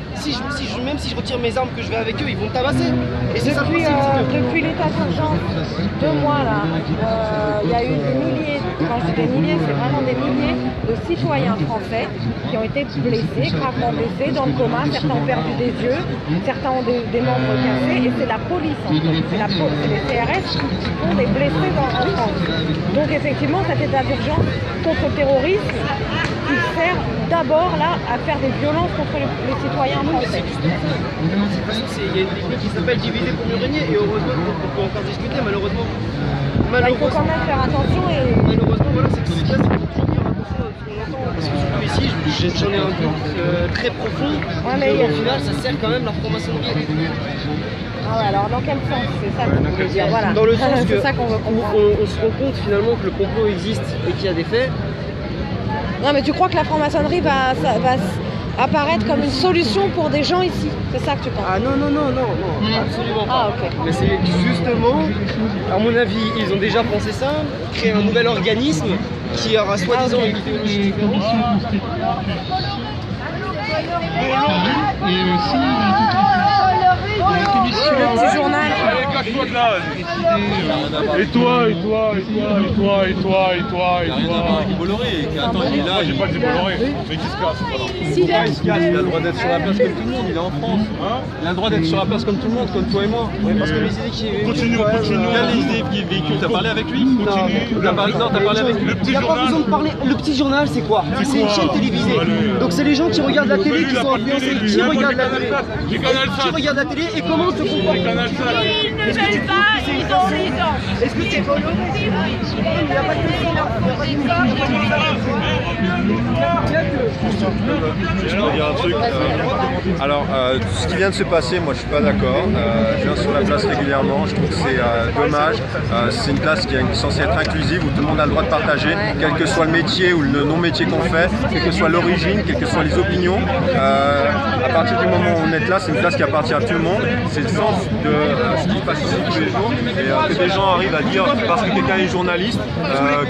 Même si je retire mes armes que je vais avec eux, ils vont me tabasser. Et c'est ça le principe. Depuis l'état d'urgence, 2 mois là, il y a eu des milliers, quand je dis des milliers, c'est vraiment des milliers de citoyens français qui ont été blessés, gravement blessés, dans le coma, certains ont perdu des yeux, certains ont des membres cassés, et c'est la police en fait, c'est les CRS qui font des blessés en France. Donc effectivement, cet état d'urgence contre le terrorisme, il sert d'abord là à faire des violences contre les citoyens français. Il y a une technique qui s'appelle diviser pour mieux régner, et heureusement, on peut encore discuter, malheureusement. Il faut quand même faire attention et... Malheureusement, voilà, c'est que c'est toujours faire attention à ce qu'on entend, parce que surtout ici, j'en ai un doute très profond, mais au final, ça sert quand même la franc-maçonnerie. Ah ouais, alors dans quel sens? C'est ça qu'on veut dire, voilà. Dans le sens que ça qu'on veut comprendre. On se rend compte finalement que le complot existe et qu'il y a des faits. Non mais tu crois que la franc-maçonnerie va apparaître comme une solution pour des gens ici? C'est ça que tu penses? Ah non, absolument pas. Ah ok. Mais c'est justement, à mon avis, ils ont déjà pensé ça, créer un nouvel organisme qui aura soi-disant une idéologie différente. Le petit journal. Et toi Bolloré, attends, il est là, j'ai pas dit Bolloré, mais qui se casse. Il a le droit d'être sur la place comme tout le monde, il est en France. Il a le droit d'être sur la place comme tout le monde, comme toi et moi. Parce que les idées qui Continue. Il a les idées qui véhiculent, t'as parlé avec lui? T'as parlé avec lui? Il n'y a pas besoin de parler. Le petit journal, c'est quoi? C'est une chaîne télévisée. Donc c'est les gens qui regardent la télé qui sont influencés. Qui regardent la télé? Qui regardent la télé et comment se comportent? Ils ne veulent pas, ils ont. Est-ce que c'est pas il n'y a pas que Alors, ce qui vient de se passer, moi je suis pas d'accord. Je viens sur la place régulièrement, je trouve que c'est dommage. C'est une place qui est censée être inclusive où tout le monde a le droit de partager, quel que soit le métier ou le non-métier qu'on fait, quelle que soit l'origine, quelles que soient les opinions. À partir du moment où on est là, c'est une place qui appartient à tout le monde. C'est le sens de ce qui passe ici tous les jours. Et que des gens arrivent à dire, parce que quelqu'un est journaliste,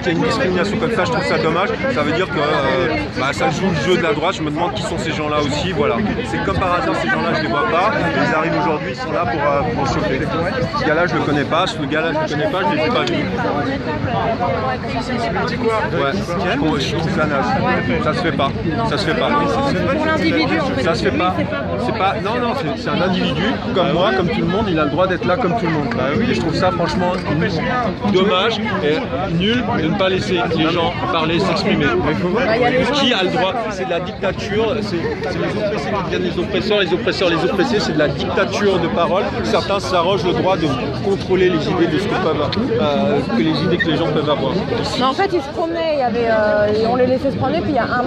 qu'il y a une discrimination comme ça, je trouve ça dommage. Ça veut dire que ça joue le jeu de la droite. Je me demande qui sont ces gens-là aussi. Voilà. C'est comme par hasard, ces gens-là, je ne les vois pas. Ils arrivent aujourd'hui, ils sont là pour chauffer. Ce gars-là, je ne le connais pas. Ce gars-là, je ne le connais pas, je ne l'ai pas vu. Ouais, je trouve ça naze. Ça se fait pas. Ça se fait pas. Pour l'individu, en fait. Ça se fait pas. C'est pas. Non, c'est un individu comme moi, comme tout le monde. Il a le droit d'être là comme tout le monde. Bah oui, et je trouve ça franchement dommage et nul de ne pas laisser les gens parler, s'exprimer. Qui a le droit? C'est de la dictature. C'est les oppressés qui deviennent les oppresseurs, les oppresseurs, les oppressés. C'est de la dictature de parole. Certains s'arrogent le droit de contrôler les idées de ce que les idées que les gens peuvent avoir. Mais en fait, ils se promenaient, on les laissait se promener, puis il y a un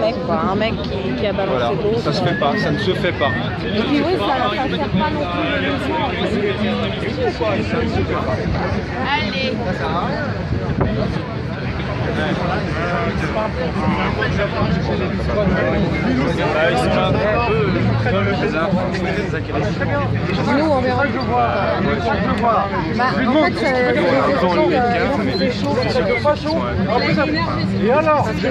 mec qui a balancé l'eau. Ça se fait pas, ça ne se fait pas. Et puis oui, ça ne sert pas non plus. Allez. Nous, on verra. En fait, et alors, tu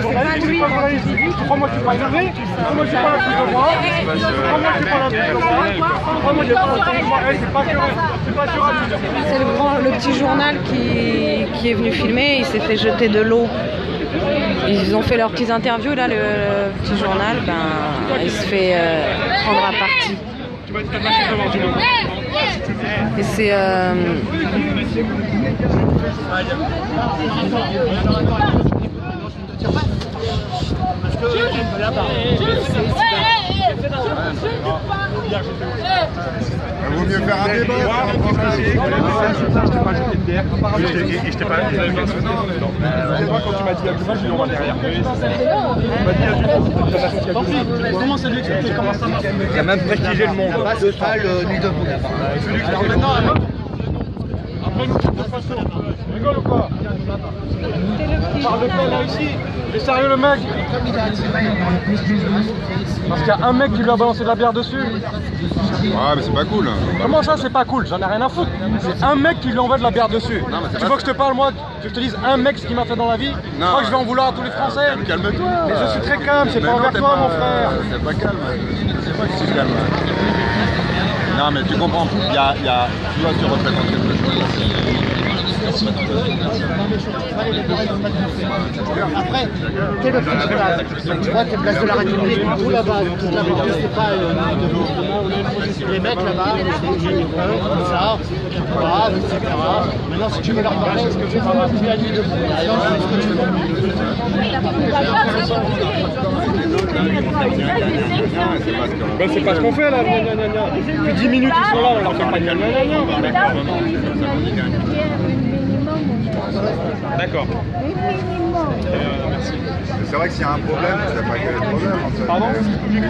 crois-moi que tu vas énerver? Crois-moi que tu parles plus de moi? Crois-moi que tu parles plus de moi? Crois-moi que tu parles plus de moi? C'est pas sûr. C'est le petit journal qui est venu filmer, il s'est fait jeter de l'eau. Ils ont fait leurs petites interviews, là, le petit journal, il se fait prendre à partie. Et c'est... Il vaut mieux faire un débat. Et je t'ai pas dit. Quand tu m'as dit Abdullah, j'ai eu le droit derrière. Comment ça lui expliquer comment ça marche? Il a même prestigé le monde. C'est pas le nid de bout. Alors maintenant, après nous, c'est pas ça. Tu rigoles ou quoi? On parle de quoi là ici? Il est sérieux le mec? Parce qu'il y a un mec qui lui a balancé de la bière dessus. Ouais, mais c'est pas cool. Comment ça c'est pas cool? J'en ai rien à foutre. C'est un mec qui lui envoie de la bière dessus. Non, mais tu veux que je te parle moi? Tu veux que je te dise un mec ce qu'il m'a fait dans la vie? Non. Je crois que je vais en vouloir à tous les Français. Calme-toi. Mais je suis très calme, c'est pas envers toi mon frère. C'est pas calme. C'est pas que tu es calme. Non mais tu comprends, tu dois te représenter quelque chose. Après, t'es le petit journal. Tu vois, t'es place de la République, tout là-bas, c'est pas les mecs là-bas, j'ai des preuves, comme ça, qui croient, etc. Maintenant, si tu veux leur parler, est-ce que tu vas plus la nuit de Ben c'est pas ce qu'on fait là, depuis 10 minutes ils sont là, on leur fait pas de D'accord. Merci. C'est vrai que s'il y a un problème, c'est pas quel problème en fait. Pardon?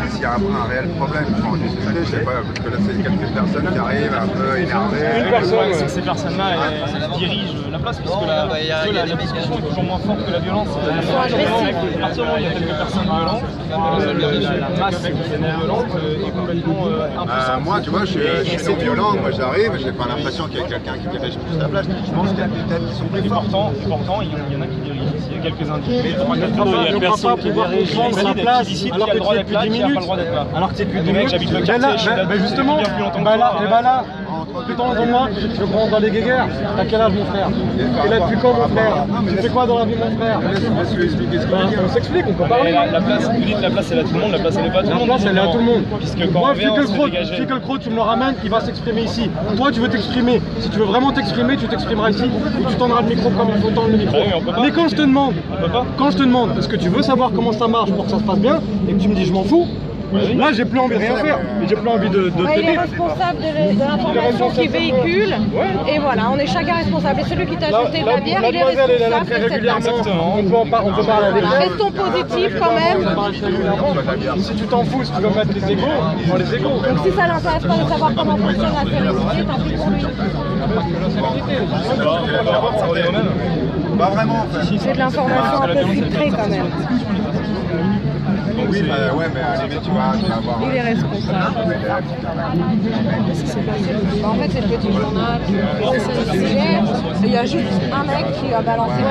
S'il y a un réel problème, il faut en discuter, je sais pas, parce que là c'est quelques personnes qui arrivent un peu énervées. Une personne, c'est que ces personnes-là elles dirigent la place, parce que la discussion est toujours moins forte que la violence. À partir du moment où il y a quelques personnes violentes, la masse qui est violente est complètement impuissante. Moi, tu vois, je suis non violent, moi j'arrive, j'ai pas l'impression qu'il y a quelqu'un qui dirige plus la place. Je pense qu'il y a des têtes qui sont plus fortes. Et pourtant, il y en a qui dirigent ici, il y a quelques individus. Il n'y a personne qui dirige la place alors que c'est depuis 10 minutes. Alors que c'est depuis 10 minutes. J'habite le quartier, ben justement, là, plus tard dans moi, je veux prendre dans les guéguerres. T'as quel âge mon frère? Et là depuis quand mon frère? Tu fais quoi dans la vie mon frère? On s'explique, on peut parler. La place, vous dites la place elle est à tout le monde, la place elle est pas à tout le monde. La place elle est à tout le monde. Puisque quand moi, Fickelkraut, tu me le ramènes, il va s'exprimer ici. Toi tu veux t'exprimer. Si tu veux vraiment t'exprimer, tu t'exprimeras ici. Ou tu tendras le micro comme il faut tendre le micro. Mais quand je te demande, est-ce que tu veux savoir comment ça marche pour que ça se passe bien, et que tu me dis je m'en fous, là j'ai plus envie de rien faire, j'ai plus envie de il est responsable de l'information qu'il véhicule, et voilà, on est chacun responsable. Et celui qui t'a jeté de la bière, il est responsable de cette dame. On peut parler avec elle. Restons positifs quand même. Si tu t'en fous, si tu veux mettre les égos, prends les égos. Donc si ça l'intéresse pas de savoir comment fonctionne la félicité, tant pis pour lui. Pas vraiment en fait. C'est de l'information un peu filtrée quand même. Oui, ouais, mais à la limite, tu vas avoir... Il est responsable. En fait, c'est le petit journal. Il y a juste un mec qui a balancé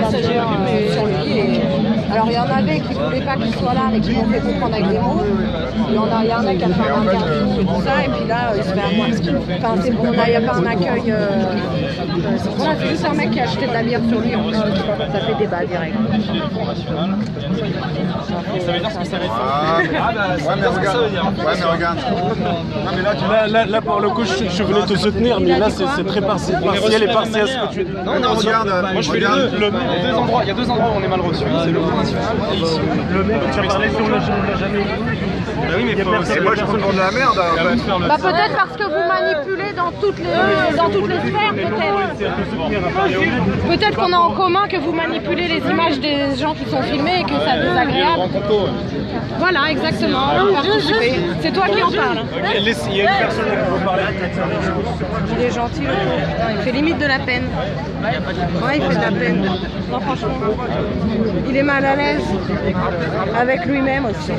sur lui. Alors, il y en avait qui ne voulaient pas qu'il soit là, mais qui m'ont fait comprendre avec des mots. Il y a un mec qui a fait un interview et tout ça, et puis là, il se fait avoir. Enfin, c'est bon, il n'y a pas un accueil. Voilà, c'est juste un mec qui a acheté de la bière sur lui, en fait. Ça fait débat direct. Ça veut dire ce que ça veut dire. Ouais, mais regarde. Non, mais là, pour le coup, je voulais te soutenir, mais là, c'est très partiel et partiel ce que tu dis. Non, regarde. Moi, je fais les deux. Il y a deux endroits où on est mal reçu. C'est le Front National et ici. Le mec, tu as parlé sur le jeu, on l'a jamais vu. Bah oui, mais c'est moi, je trouve de la merde. Bah peut-être parce que vous manipulez dans toutes les sphères, peut-être. Peut-être qu'on a en commun que vous manipulez les images des gens qui sont filmés et que ça est désagréable. Voilà, exactement. C'est toi qui en parles. Il y a une personne qui veut parler. Il est gentil, le pauvre. Il fait limite de la peine. Ouais, il fait de la peine. Non, franchement. Il est mal à l'aise avec lui-même aussi.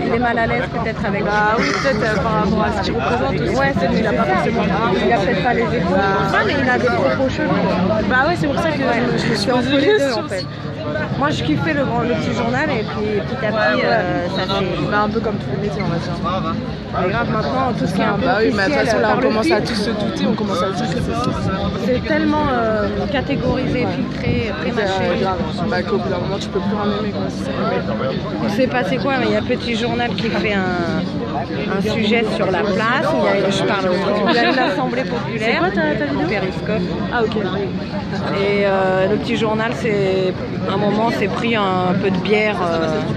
Il est mal à l'aise peut-être avec lui. Ah oui, peut-être par rapport à ce qu'il représente aussi. Ouais, c'est lui, il a pas forcément. Il a peut-être pas les épaules. Mais il a des propos chelous. Bah ouais, c'est pour ça que je me suis entre les deux en fait. Moi je kiffais le petit journal et puis petit à petit ça fait un peu comme tous les métiers on va dire. Mais grave maintenant tout ce qui est un peu bah oui, mais de toute façon là on commence à tous se douter, on commence à dire que c'est tellement catégorisé, filtré, pré-mâché. Bah qu'au bout d'un moment tu peux plus en aimer quoi. Il s'est passé quoi? Il y a Petit Journal qui fait un sujet sur la place, il y a une assemblée populaire en périscope. Ah ok. Et le Petit Journal c'est un moment s'est pris un peu de bière.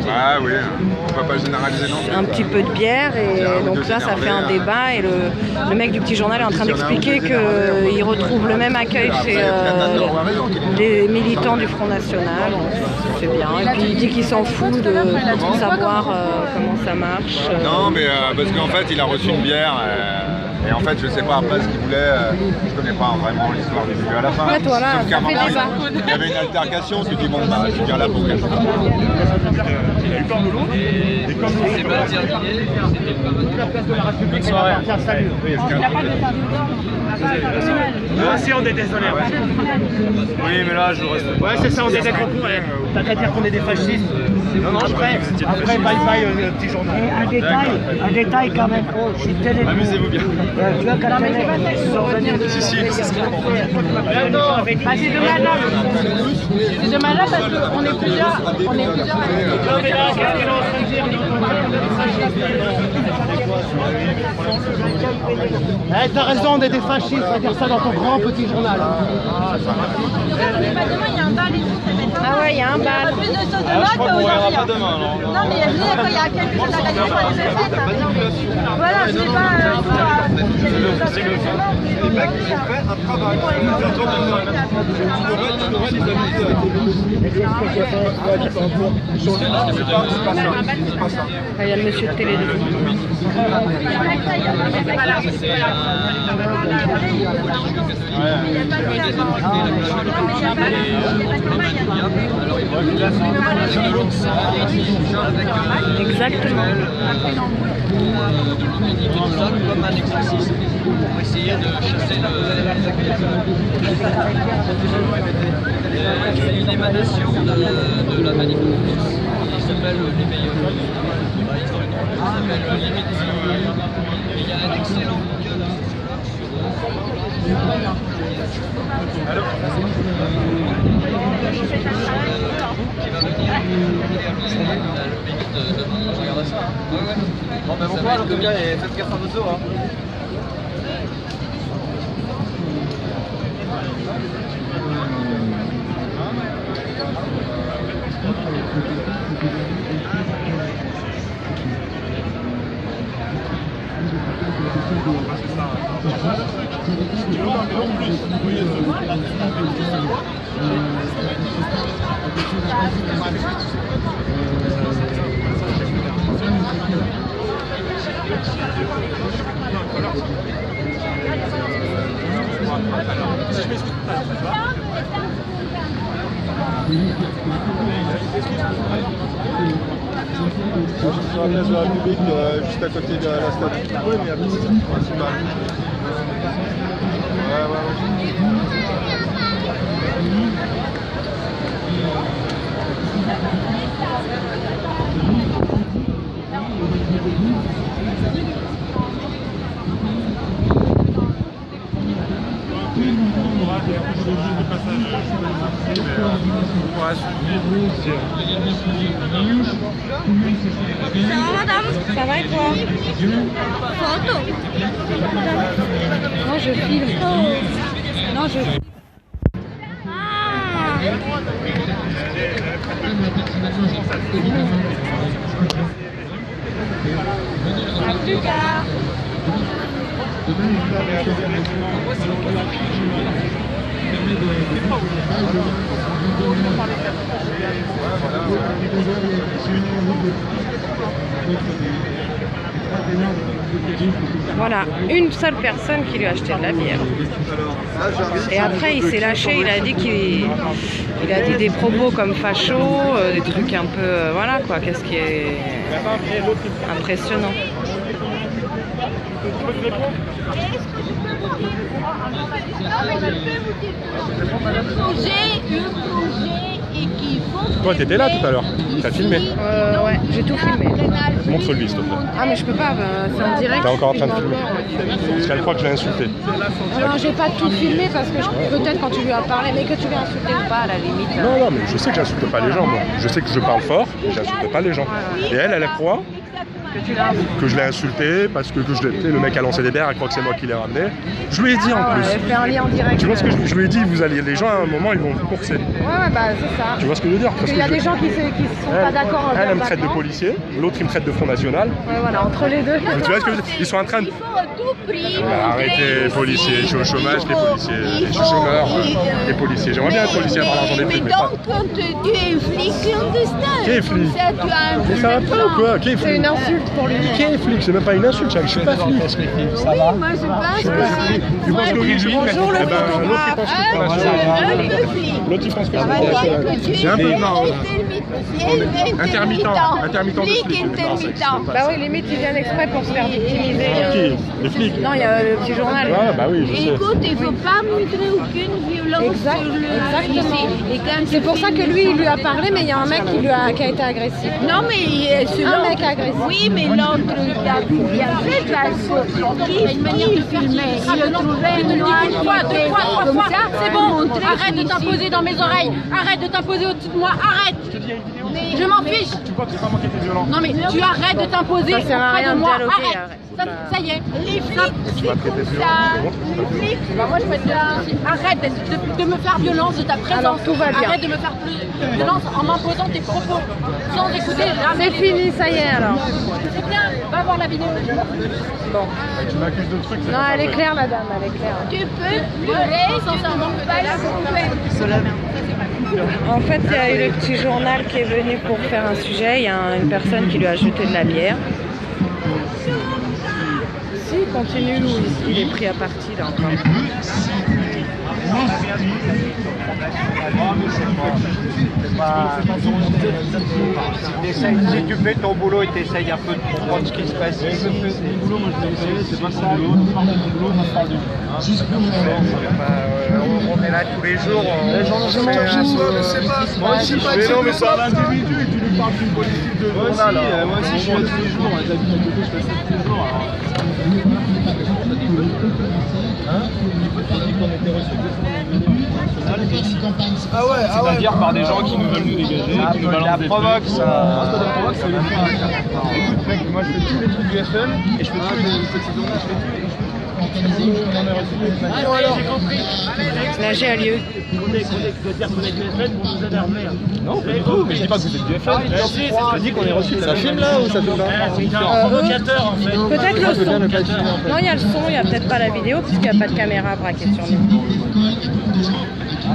Ah oui, on va pas généraliser non. Un petit peu de bière et donc là ça fait un débat et le mec du Petit Journal est en train d'expliquer qu'il retrouve le même accueil chez les militants du Front National. C'est bien. Et puis il dit qu'il s'en fout de savoir comment ça marche. Non mais parce qu'en fait il a reçu une bière. Et en fait, je sais pas après ce qu'il voulait, je connais pas vraiment l'histoire du début à la fin. Ouais, toi, là, sauf qu'à un moment, il y avait une altercation, tu dis bon bah je viens là pour quelque chose. Il a eu peur de l'eau, et comme c'est pas terminé, la place de la République, elle appartient à Salut. Il n'a pas de si on est désolé. Oui, mais là, je reste. Ouais, c'est ça, on est d'accord. T'as qu'à dire qu'on est des fascistes. Non, après, bye bye, Petit Journal. Un détail quand même. Amusez-vous bien. Tu vois, quand même, si. C'est dommage là. C'est dommage là parce qu'on est plusieurs. T'as raison, on est des fascistes, on va dire ça dans ton grand Petit Journal. Demain, il y a un bal et tout. Ah ouais, il y a un bal. Il y a plus de choses demain qu'aujourd'hui. Non, mais il y a quelque chose à gagner pour les fêtes. Voilà, je sais pas. C'est le mec qui fait un travail. Il y a le monsieur de télé. Exactement. Comme un exorcisme pour essayer de chasser le. C'est une émanation de la manifestation. Il s'appelle les meilleurs. Il s'appelle Limite. Il y a un excellent bouquin là. Allô? Qui va venir limite demain, je regarde ça. Ouais. Bon ben bon courage, le gars, et faites gaffe à vos os. Sur la place de la République, juste à côté de la statue. Oui, mais à côté de la principale. Ça va madame? Ça va et toi? Photo? Non, je filme. Non, je filme. À plus tard. Voilà, une seule personne qui lui a acheté de la bière. Et après, il s'est lâché, il a dit qu'il a dit des propos comme facho, des trucs un peu... voilà quoi, qu'est-ce qui est impressionnant. Toi, t'étais là tout à l'heure. T'as filmé. Ouais, j'ai tout filmé. Montre-lui, s'il te plaît. Ah, mais je peux pas, c'est en direct. T'es encore en train de filmer. Parce qu'elle croit que je l'ai insulté. Non, j'ai pas tout filmé parce que peut-être quand tu lui as parlé, mais que tu l'as insulté ou pas à la limite. Non, non, mais je sais que j'insulte pas les gens, moi. Je sais que je parle fort, mais j'insulte pas les gens. Et elle croit que je l'ai insulté parce que le mec a lancé des bières, elle croit que c'est moi qui l'ai ramené. Je lui ai dit en plus. Elle fait un lien en direct. Tu vois ce que je lui ai dit, les gens à un moment ils vont vous courser. Ouais, bah c'est ça. Tu vois ce que je veux dire? Parce qu'il y a des gens qui sont pas d'accord. Elle me traite de policier, l'autre il me traite de Front National. Ouais, voilà, entre les deux. Tu vois ce que je veux dire? Ils sont en train de... Arrêtez les policiers, je suis au chômage, les policiers. Je suis chômeur, les policiers. J'aimerais bien être policier avoir l'argent des flics, mais pas. Quand tu es flic clandestin. Qui est flic? Mais ça va pas ou quoi? Qui est flic? C'est une insulte pour lui. Qui est flic? C'est même pas une insulte, je suis pas flic. Ça va? Moi je pense que c'est... Tu penses que oui, je bonjour le photographe. L'autre il pense que c'est un peu marrant. Intermittent de flic. Bah oui, limite ils viennent exprès pour se faire victimiser. Qui? Les flics? Non, il y a le petit journal. Ah bah oui, je sais. Écoute, il ne faut pas montrer aucune violence sur le... Exactement. C'est pour ça que lui, il lui a parlé, mais il y a un mec qui a été agressif. Non, mais un mec agressif. Oui, mais l'autre, il a bien fait la chose. Il filmait, il trouvait une noix, Deux fois, trois fois. C'est bon, arrête de t'imposer dans mes oreilles. Arrête de t'imposer au-dessus de moi, arrête. Je m'en fiche. Tu crois que c'est pas moi qui étais violent? Non mais tu arrêtes de t'imposer Ça sert à auprès rien de de moi, dialoguer, arrête. Ça y est. Les flics, Tu vas me traiter de violent? Moi je peux te dire, arrête de me faire violence de ta présence. Alors, tout va bien. Arrête de me faire plus violence en m'imposant tes propos sans écouter. C'est fini, ça y est alors. C'est bien, va voir la vidéo. Bon. Tu m'accuses de trucs. Non, elle est claire la dame, elle est claire. tu peux pleurer sans t'en pas la souffrir. En fait, il y a eu le petit journal qui est venu pour faire un sujet. Il y a une personne qui lui a jeté de la bière. Si, il continue ou il est pris à partie là encore. Si tu fais ton boulot et tu essayes un peu de comprendre ce qui se passe ici, c'est pas ça. On est là tous les jours. Mais non, mais c'est un individu, tu lui parles d'une politique de journal. Moi aussi, je suis là tous les jours. J'habite à côté, je fais ça tous les jours. Ah ouais, c'est-à-dire par des gens qui nous veulent nous dégager, qui nous balancent des provoque, trucs. La provoque, c'est les faits. Écoute mec, moi je fais tous les trucs du FM et je fais tous les petits tournages, je fais tout. Là, j'ai un lieu. Non, pas du tout, mais je dis pas que vous êtes du FM. Je dis qu'on est reçu. Ça filme là ou ça filme pas? Provocateur en fait. Peut-être le son. Non, il y a le son, il n'y a peut-être pas la vidéo, puisqu'il n'y a pas de caméra braquée sur nous.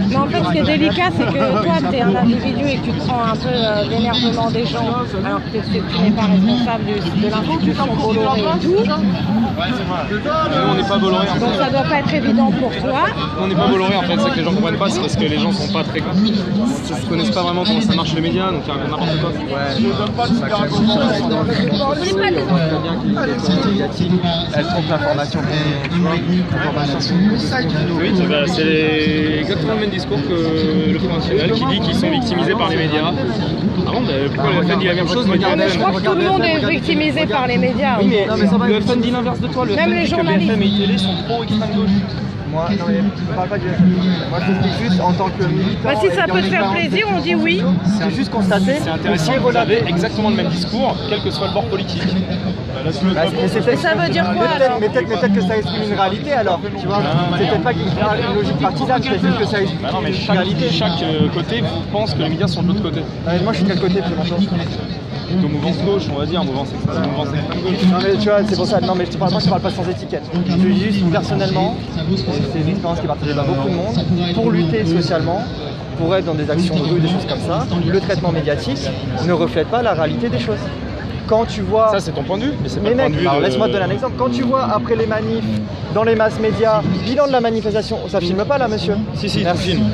Mais en fait, ce qui est délicat, c'est que toi, tu es un individu et que tu prends un peu l'énervement des gens, alors que tu n'es pas responsable de l'institution Bolloré et tout. Ouais, c'est vrai. Nous, on n'est pas Bolloré. Donc ça doit pas être évident pour toi. On n'est pas Bolloré en fait, c'est que les gens comprennent pas, c'est parce que les gens sont pas très... se connaissent pas vraiment comment ça marche les médias, donc il y a n'importe quoi. Elle trompe l'information. Oui, c'est exactement le même discours que le Front National qui dit qu'ils sont victimisés par les médias. Ah bon, pourquoi le FN dit la même chose? Mais je crois que tout le monde est victimisé par les médias. Oui, mais le FN dit l'inverse de toi. Le FN dit que BFM et ITélé sont pro-extrême gauche. Moi, non, mais je parle pas du FN. Moi, je t'explique juste en tant que militant. Bah, si ça peut te faire plaisir, on dit oui. C'est juste constater. C'est intéressant que vous avez exactement le même discours, quel que soit le bord politique. Ça veut dire quoi alors? Mais peut-être que ça exprime une réalité alors, tu vois. C'est peut-être pas une logique partisane, c'est juste que ça exprime une réalité. Chaque côté pense que les médias sont de l'autre côté. Moi, je suis de quel côté, plutôt mouvance gauche, on va dire, mouvance extrême gauche. Non mais tu vois, c'est pour ça, non mais moi je parle pas sans étiquette. Je dis juste personnellement, c'est une expérience qui est partagée par beaucoup de monde, pour lutter socialement, pour être dans des actions de rue, des choses comme ça, le traitement médiatique ne reflète pas la réalité des choses. Quand tu vois... Ça c'est ton point de vue, mais c'est pas le point de vue alors laisse-moi te donner un exemple. Quand tu vois après les manifs, dans les masses médias, bilan de la manifestation, ça filme pas là monsieur? Si, tout filme.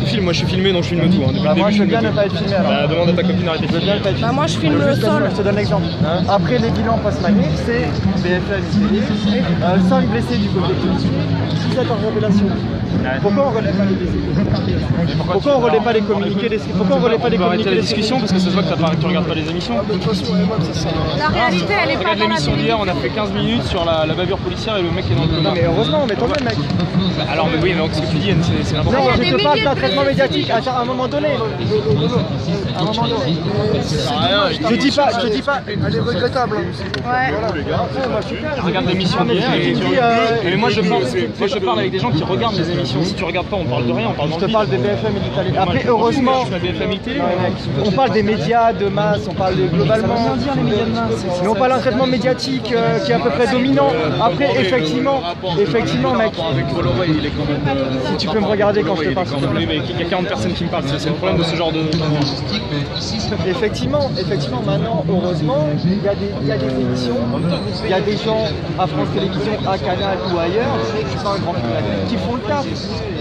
Tu filmes, moi je suis filmé, donc je filme tout. Moi je veux bien ne pas être filmé alors. Demande à ta copine d'arrêter de filmer. Moi je filme le sol. Je te donne l'exemple. Après les bilans post-manif, c'est BFM, ITélé, 5 blessés du côté politique, 17 en révélation. Pourquoi on relève pas les blessés? Pourquoi on relève pas les communiqués? Pourquoi on relève pas les communiqués? La discussion parce que ça se voit que tu regardes pas les émissions. La réalité elle est pas regarde l'émission d'hier, on a fait 15 minutes sur la bavure policière et le mec qui est dans le coma. Non mais heureusement, mais tant mieux mec. Alors mais oui, mais donc ce que tu dis c'est n'importe quoi. Non, je te parle d'un traitement médiatique à un moment donné. À un moment donné. Je dis pas. Elle est regrettable. Ouais. Regarde l'émission d'hier et moi je parle avec des gens qui regardent les émissions. Si tu regardes pas, on parle de rien, on parle Je te parle des BFM et d'Italie. Après, heureusement, on parle des médias de masse, on parle globalement. Mais on parle d'un traitement médiatique qui est à peu près dominant. Après, effectivement, mec. Si tu peux me regarder quand je te parle. Il y a 40 personnes qui me parlent, c'est le problème de ce genre de... Effectivement, maintenant, heureusement, il y a des émissions, il y a des gens à France Télévisions, à Canal ou ailleurs, je suis pas un grand fan, qui font le taf.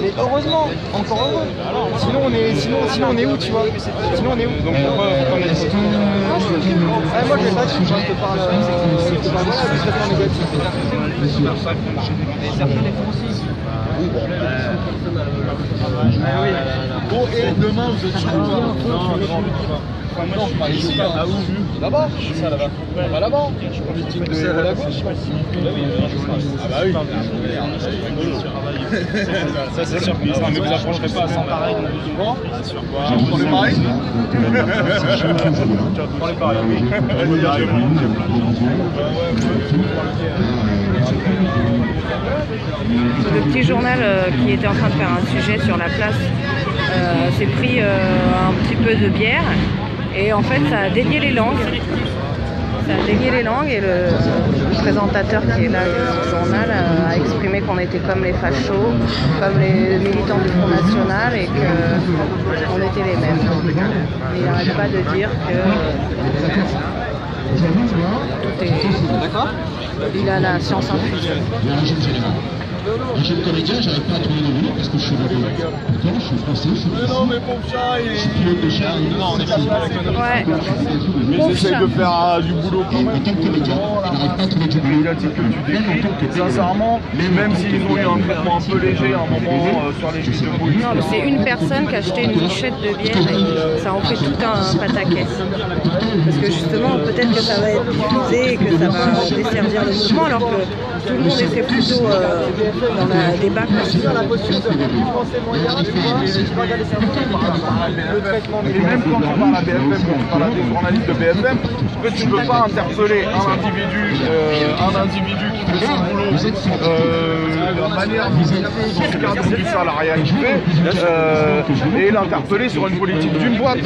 Mais heureusement, encore heureux. Sinon on est où, tu vois? Sinon on est où? Donc pourquoi mettre ça? Moi je vais pas dessus, je te parle du traitement négatif. Bon, et demain vous êtes sur non, pas ici, là où? Là-bas? Ça, là-bas. Pas là-bas? Politique de la gauche? Ah bah oui. Ça c'est sûr, mais vous approcherez pas à 100 pareils. Quoi? Pour les pareils? Pour les pareils, oui. Le petit journal qui était en train de faire un sujet sur la place s'est pris un petit peu de bière et en fait ça a délié les langues. Et le présentateur qui est là du journal a exprimé qu'on était comme les fachos, comme les militants du Front National et qu'on était les mêmes. Et il n'arrête pas de dire que tout est... D'accord. Il a la science infuse. Je suis comédien, j'arrive pas à trouver le boulot parce que je suis d'accord, je suis français, je suis non mais pauvre chat, je suis pilote de char. Non, on est pas ouais. Mais j'essaye de faire du boulot quand même. En tant que comédien, je n'arrive pas à trouver du boulot. Médiatique que tu décris, sincèrement, même s'ils ont eu un traitement un peu léger à un moment sur les gilets de police. C'est une personne qui a acheté une lichette de bière et ça en fait tout un pataquès. Parce que justement, peut-être que ça va être diffusé et que ça va desservir le mouvement alors que tout le monde était plutôt dans la débat. La posture de français moyen, tu vas regarder ça. Et même quand tu parles à BFM, quand tu parles à des journalistes de BFM, tu ne peux pas interpeller un individu qui fait son boulot de manière dans le cadre du salariat qu'il fait et l'interpeller sur une politique d'une boîte.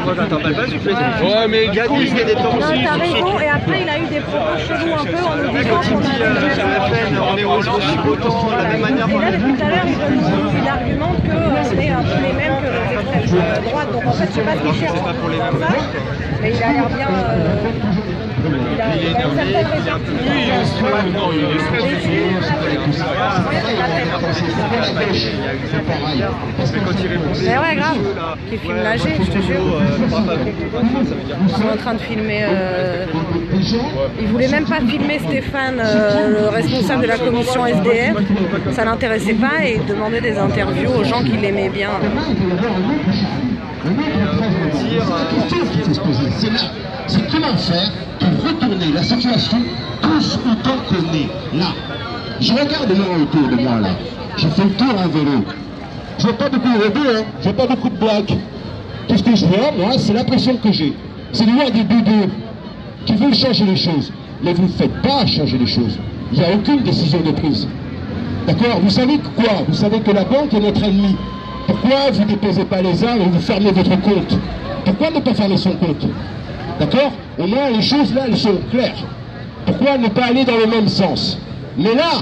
Moi j'interpelle pas, tu fais ça. Ouais, mais il y a des temps aussi. T'as raison, et après il a eu des propos chelous un peu en nous disant on est aussi autant de la même manière. Et là depuis tout à l'heure il argumente qu'on est un peu les mêmes que les extrêmes. droite, donc en fait je sais pas ce qu'il cherche pour ça, mais il a l'air bien... il a une certaine répartie. Mais ouais, grave, qui filme nager, je te jure. Ils sont en train de filmer... Ils voulaient même pas filmer Stéphane, le responsable de la commission SDF. Ça l'intéressait pas et il demandait des interviews aux gens qui l'aimaient bien. C'est comment faire pour retourner la situation tous autant qu'on est là. Je regarde les gens autour de moi là. Je fais le tour en vélo. Je vois pas beaucoup de robots, hein. Je vois pas beaucoup de blagues. Tout ce que je vois, moi, c'est l'impression que j'ai. C'est de voir des doudous qui veulent changer les choses. Mais vous ne faites pas changer les choses. Il n'y a aucune décision de prise. D'accord? Vous savez quoi? Vous savez que la banque est notre ennemi. Pourquoi vous ne déposez pas les armes et vous fermez votre compte? Pourquoi ne pas fermer son compte? D'accord? Au moins les choses là, elles sont claires. Pourquoi ne pas aller dans le même sens? Mais là,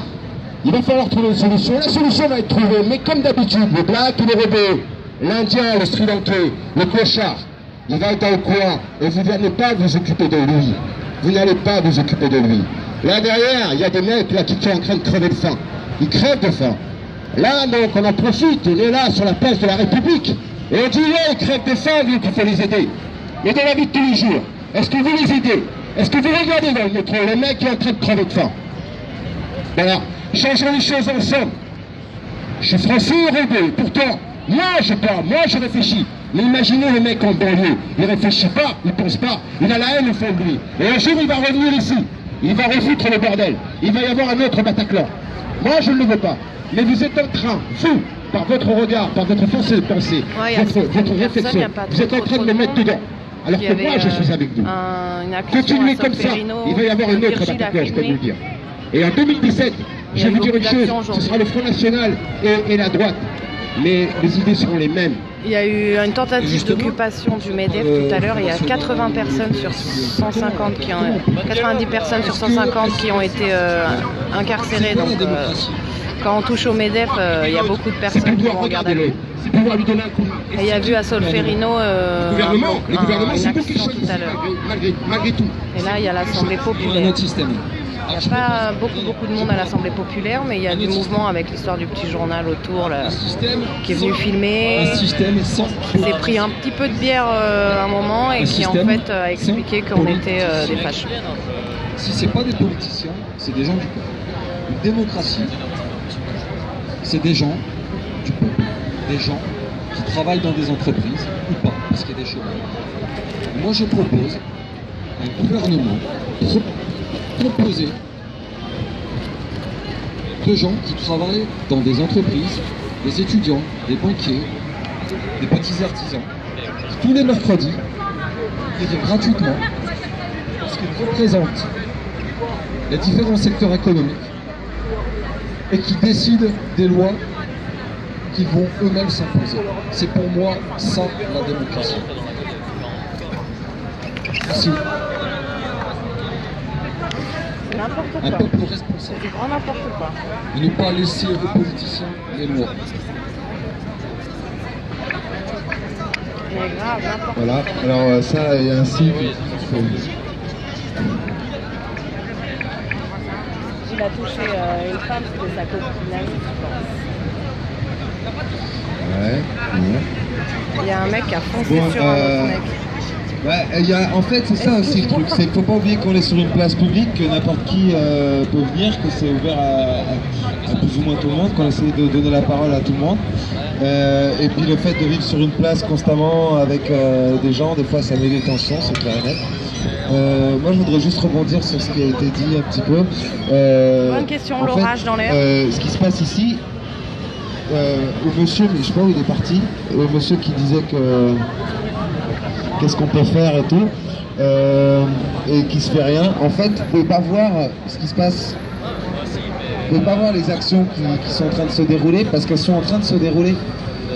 il va falloir trouver une solution. La solution va être trouvée, mais comme d'habitude, le black et le robot, l'Indien, le Sri Lankais, le clochard, il va être dans le coin et vous n'allez pas vous occuper de lui. Vous n'allez pas vous occuper de lui. Là derrière, il y a des mecs là qui sont en train de crever de faim. Ils crèvent de faim. Là, donc, on en profite, on est là sur la place de la République. Et on dit, ouais, ils crèvent de faim, lui, qu'il faut les aider. Mais dans la vie de tous les jours, est-ce que vous les aidez? Est-ce que vous regardez dans le métro le mec qui est en train de crever de faim? Voilà, changeons les choses ensemble. Je suis français et rebelle, pourtant, moi je parle, moi je réfléchis. Mais imaginez le mec en banlieue, il réfléchit pas, il pense pas, il a la haine au fond de lui. Et un jour il va revenir ici, il va refoutre le bordel, il va y avoir un autre Bataclan. Moi je ne le veux pas, mais vous êtes en train, vous, par votre regard, par votre force de pensée, votre réflexion, vous êtes en train de me mettre dedans. Alors que moi je suis avec vous. Continuez comme ça, il va y avoir un autre Bataclan, je peux vous le dire. Et en 2017, je vais vous dire une chose, ce sera le Front National et la droite. Mais les idées seront les mêmes. Il y a eu une tentative d'occupation du MEDEF tout à l'heure. Il y a 80 personnes sur 150 qui ont, 90 personnes sur 150 qui ont été incarcérées. Donc quand on touche au MEDEF, il y a beaucoup de personnes qui vont en garde à vue. Et il y a vu à Solferino une action tout à l'heure. Malgré tout. Et là, il y a l'Assemblée populaire. Il n'y a pas beaucoup de monde à l'Assemblée populaire, mais il y a du mouvement avec l'histoire du petit journal autour là, qui est venu filmer, qui s'est pris un petit peu de bière à un moment et qui en fait a expliqué qu'on était des fâcheux. Si c'est pas des politiciens, c'est des gens du peuple. Une démocratie, c'est des gens du peuple, des gens qui travaillent dans des entreprises ou pas, parce qu'il y a des chômeurs. Moi je propose à un gouvernement composé de gens qui travaillent dans des entreprises, des étudiants, des banquiers, des petits artisans, qui tous les mercredis viennent gratuitement parce qu'ils représentent les différents secteurs économiques et qui décident des lois qu'ils vont eux-mêmes s'imposer. C'est pour moi ça la démocratie. Merci. N'importe quoi. Un peuple responsable. C'est du grand n'importe quoi. Et ne pas laisser aux politiciens les lois. Mais grave, n'importe quoi. Voilà, alors ça, il y a un site. Il a touché une femme, c'était sa copine, je pense. Ouais, il y a un mec qui a foncé sur un autre mec. Ouais, en fait, c'est ça aussi le truc, c'est qu'il ne faut pas oublier qu'on est sur une place publique, que n'importe qui peut venir, que c'est ouvert à plus ou moins tout le monde, qu'on essaie de donner la parole à tout le monde. Et puis le fait de vivre sur une place constamment avec des gens, des fois ça met des tensions, c'est clair et net. Moi je voudrais juste rebondir sur ce qui a été dit un petit peu. Bonne question, l'orage dans l'air. Ce qui se passe ici, au monsieur, mais je sais pas où il est parti, au monsieur qui disait que qu'est-ce qu'on peut faire et tout, et qui se fait rien. En fait, vous pouvez pas voir ce qui se passe, vous pouvez pas voir les actions qui sont en train de se dérouler, parce qu'elles sont en train de se dérouler.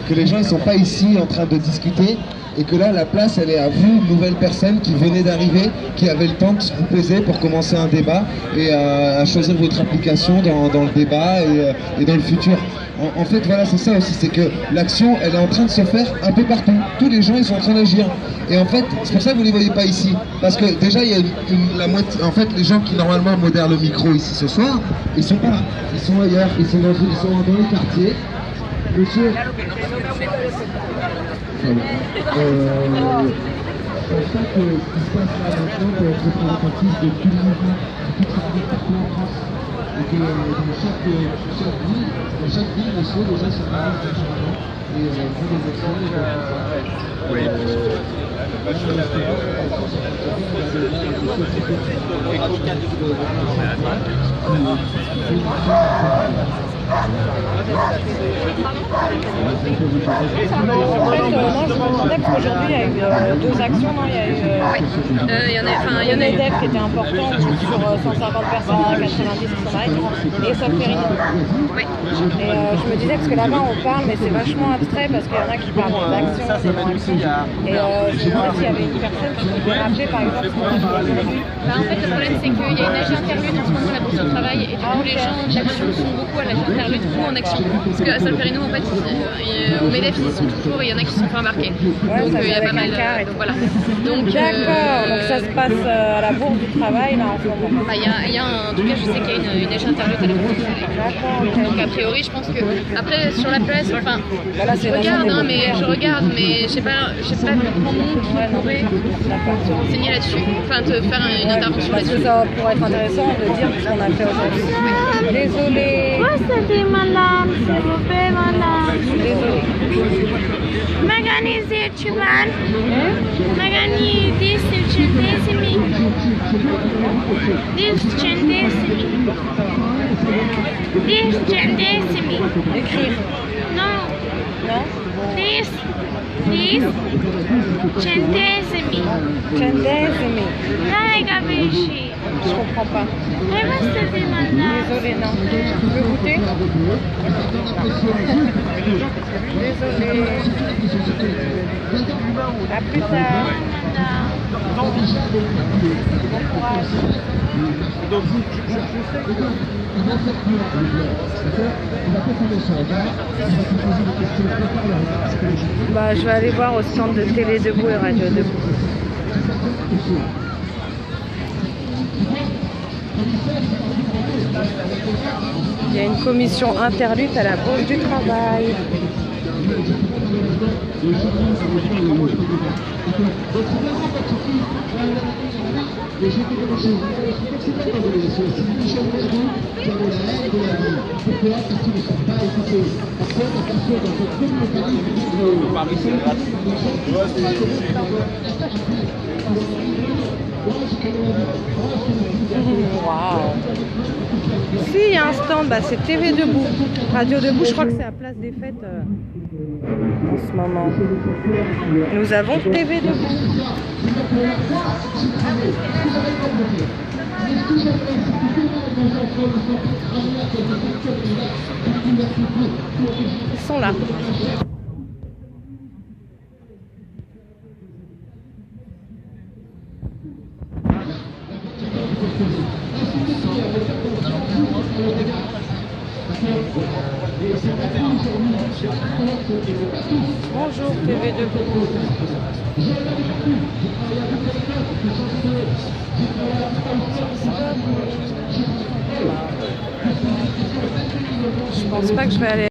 Que les gens ils sont pas ici en train de discuter, et que là, la place, elle est à vous, nouvelles personnes qui venaient d'arriver, qui avaient le temps de se vous poser pour commencer un débat et à choisir votre application dans le débat et dans le futur. En fait, voilà, c'est ça aussi, c'est que l'action, elle est en train de se faire un peu partout. Tous les gens, ils sont en train d'agir. Et en fait, c'est pour ça que vous ne les voyez pas ici. Parce que déjà, il y a la moitié... En fait, les gens qui normalement modèrent le micro ici ce soir, ils sont pas là. Ils sont ailleurs, ils sont dans les quartiers. Monsieur... Je pense pas que ce qui se passe là maintenant peut être représentatif de tout le mouvement, de toute la vie partout en France. Et que dans chaque ville, monsieur, déjà ça arrive d'un changement. Et vous les actions, oui. Aujourd'hui, il y a eu 2 actions, non? Il y a eu il y en a une qui était importante sur 150 personnes, 90 qui sont arrêtées, et Solferino. Et je me disais, parce que là-bas on parle, mais c'est vachement abstrait, parce qu'il y en a qui parlent d'actions, c'est non-action. Et je me demandais s'il y avait une personne qui pouvait rappeler, par exemple, ce qu'on a fait aujourd'hui. En fait, le problème, c'est qu'il y a une AG interlude en ce moment, la bourse au travail, et du coup, les gens d'action sont beaucoup à l'AG interlude ou en action. Parce que à Solferino, en fait, au MEDEF, ils sont toujours, il y en a qui sont pas embarqués. Donc il y a pas mal. Donc voilà. D'accord, donc ça se passe à la bourse du travail, là, en ce moment. En tout cas, je sais qu'il y a une AG interlude à la bourse du travail. Donc a priori, je pense que. Après, sur la place, enfin, je regarde, mais j'ai pas vu grand monde qui pourrait se renseigner là-dessus. Enfin, te faire une intervention là-dessus. Ça pourrait être intéressant de dire ce qu'on a fait aujourd'hui. Désolée. Quoi c'était madame, s'il vous plaît madame. Désolée. Magani zirçiban. Magani discendesimi. Discendesimi. Écrire. Non. Non. Centesimi. Centesimi. Dai capisci. Je comprends pas. Mais moi c'était madame. Désolée, non. Tu veux goûter? Désolée. À plus tard. Bon courage. Bah, je vais aller voir au stand de Télé Debout et Radio Debout. Il y a une commission interlude à la Bourse du Travail. Waouh. Si, il y a un stand, bah, c'est TV Debout. Radio Debout, je crois que c'est à Place des Fêtes en ce moment. Nous avons TV Debout. Ils sont là. Bonjour TV Debout. Je pense pas que je vais aller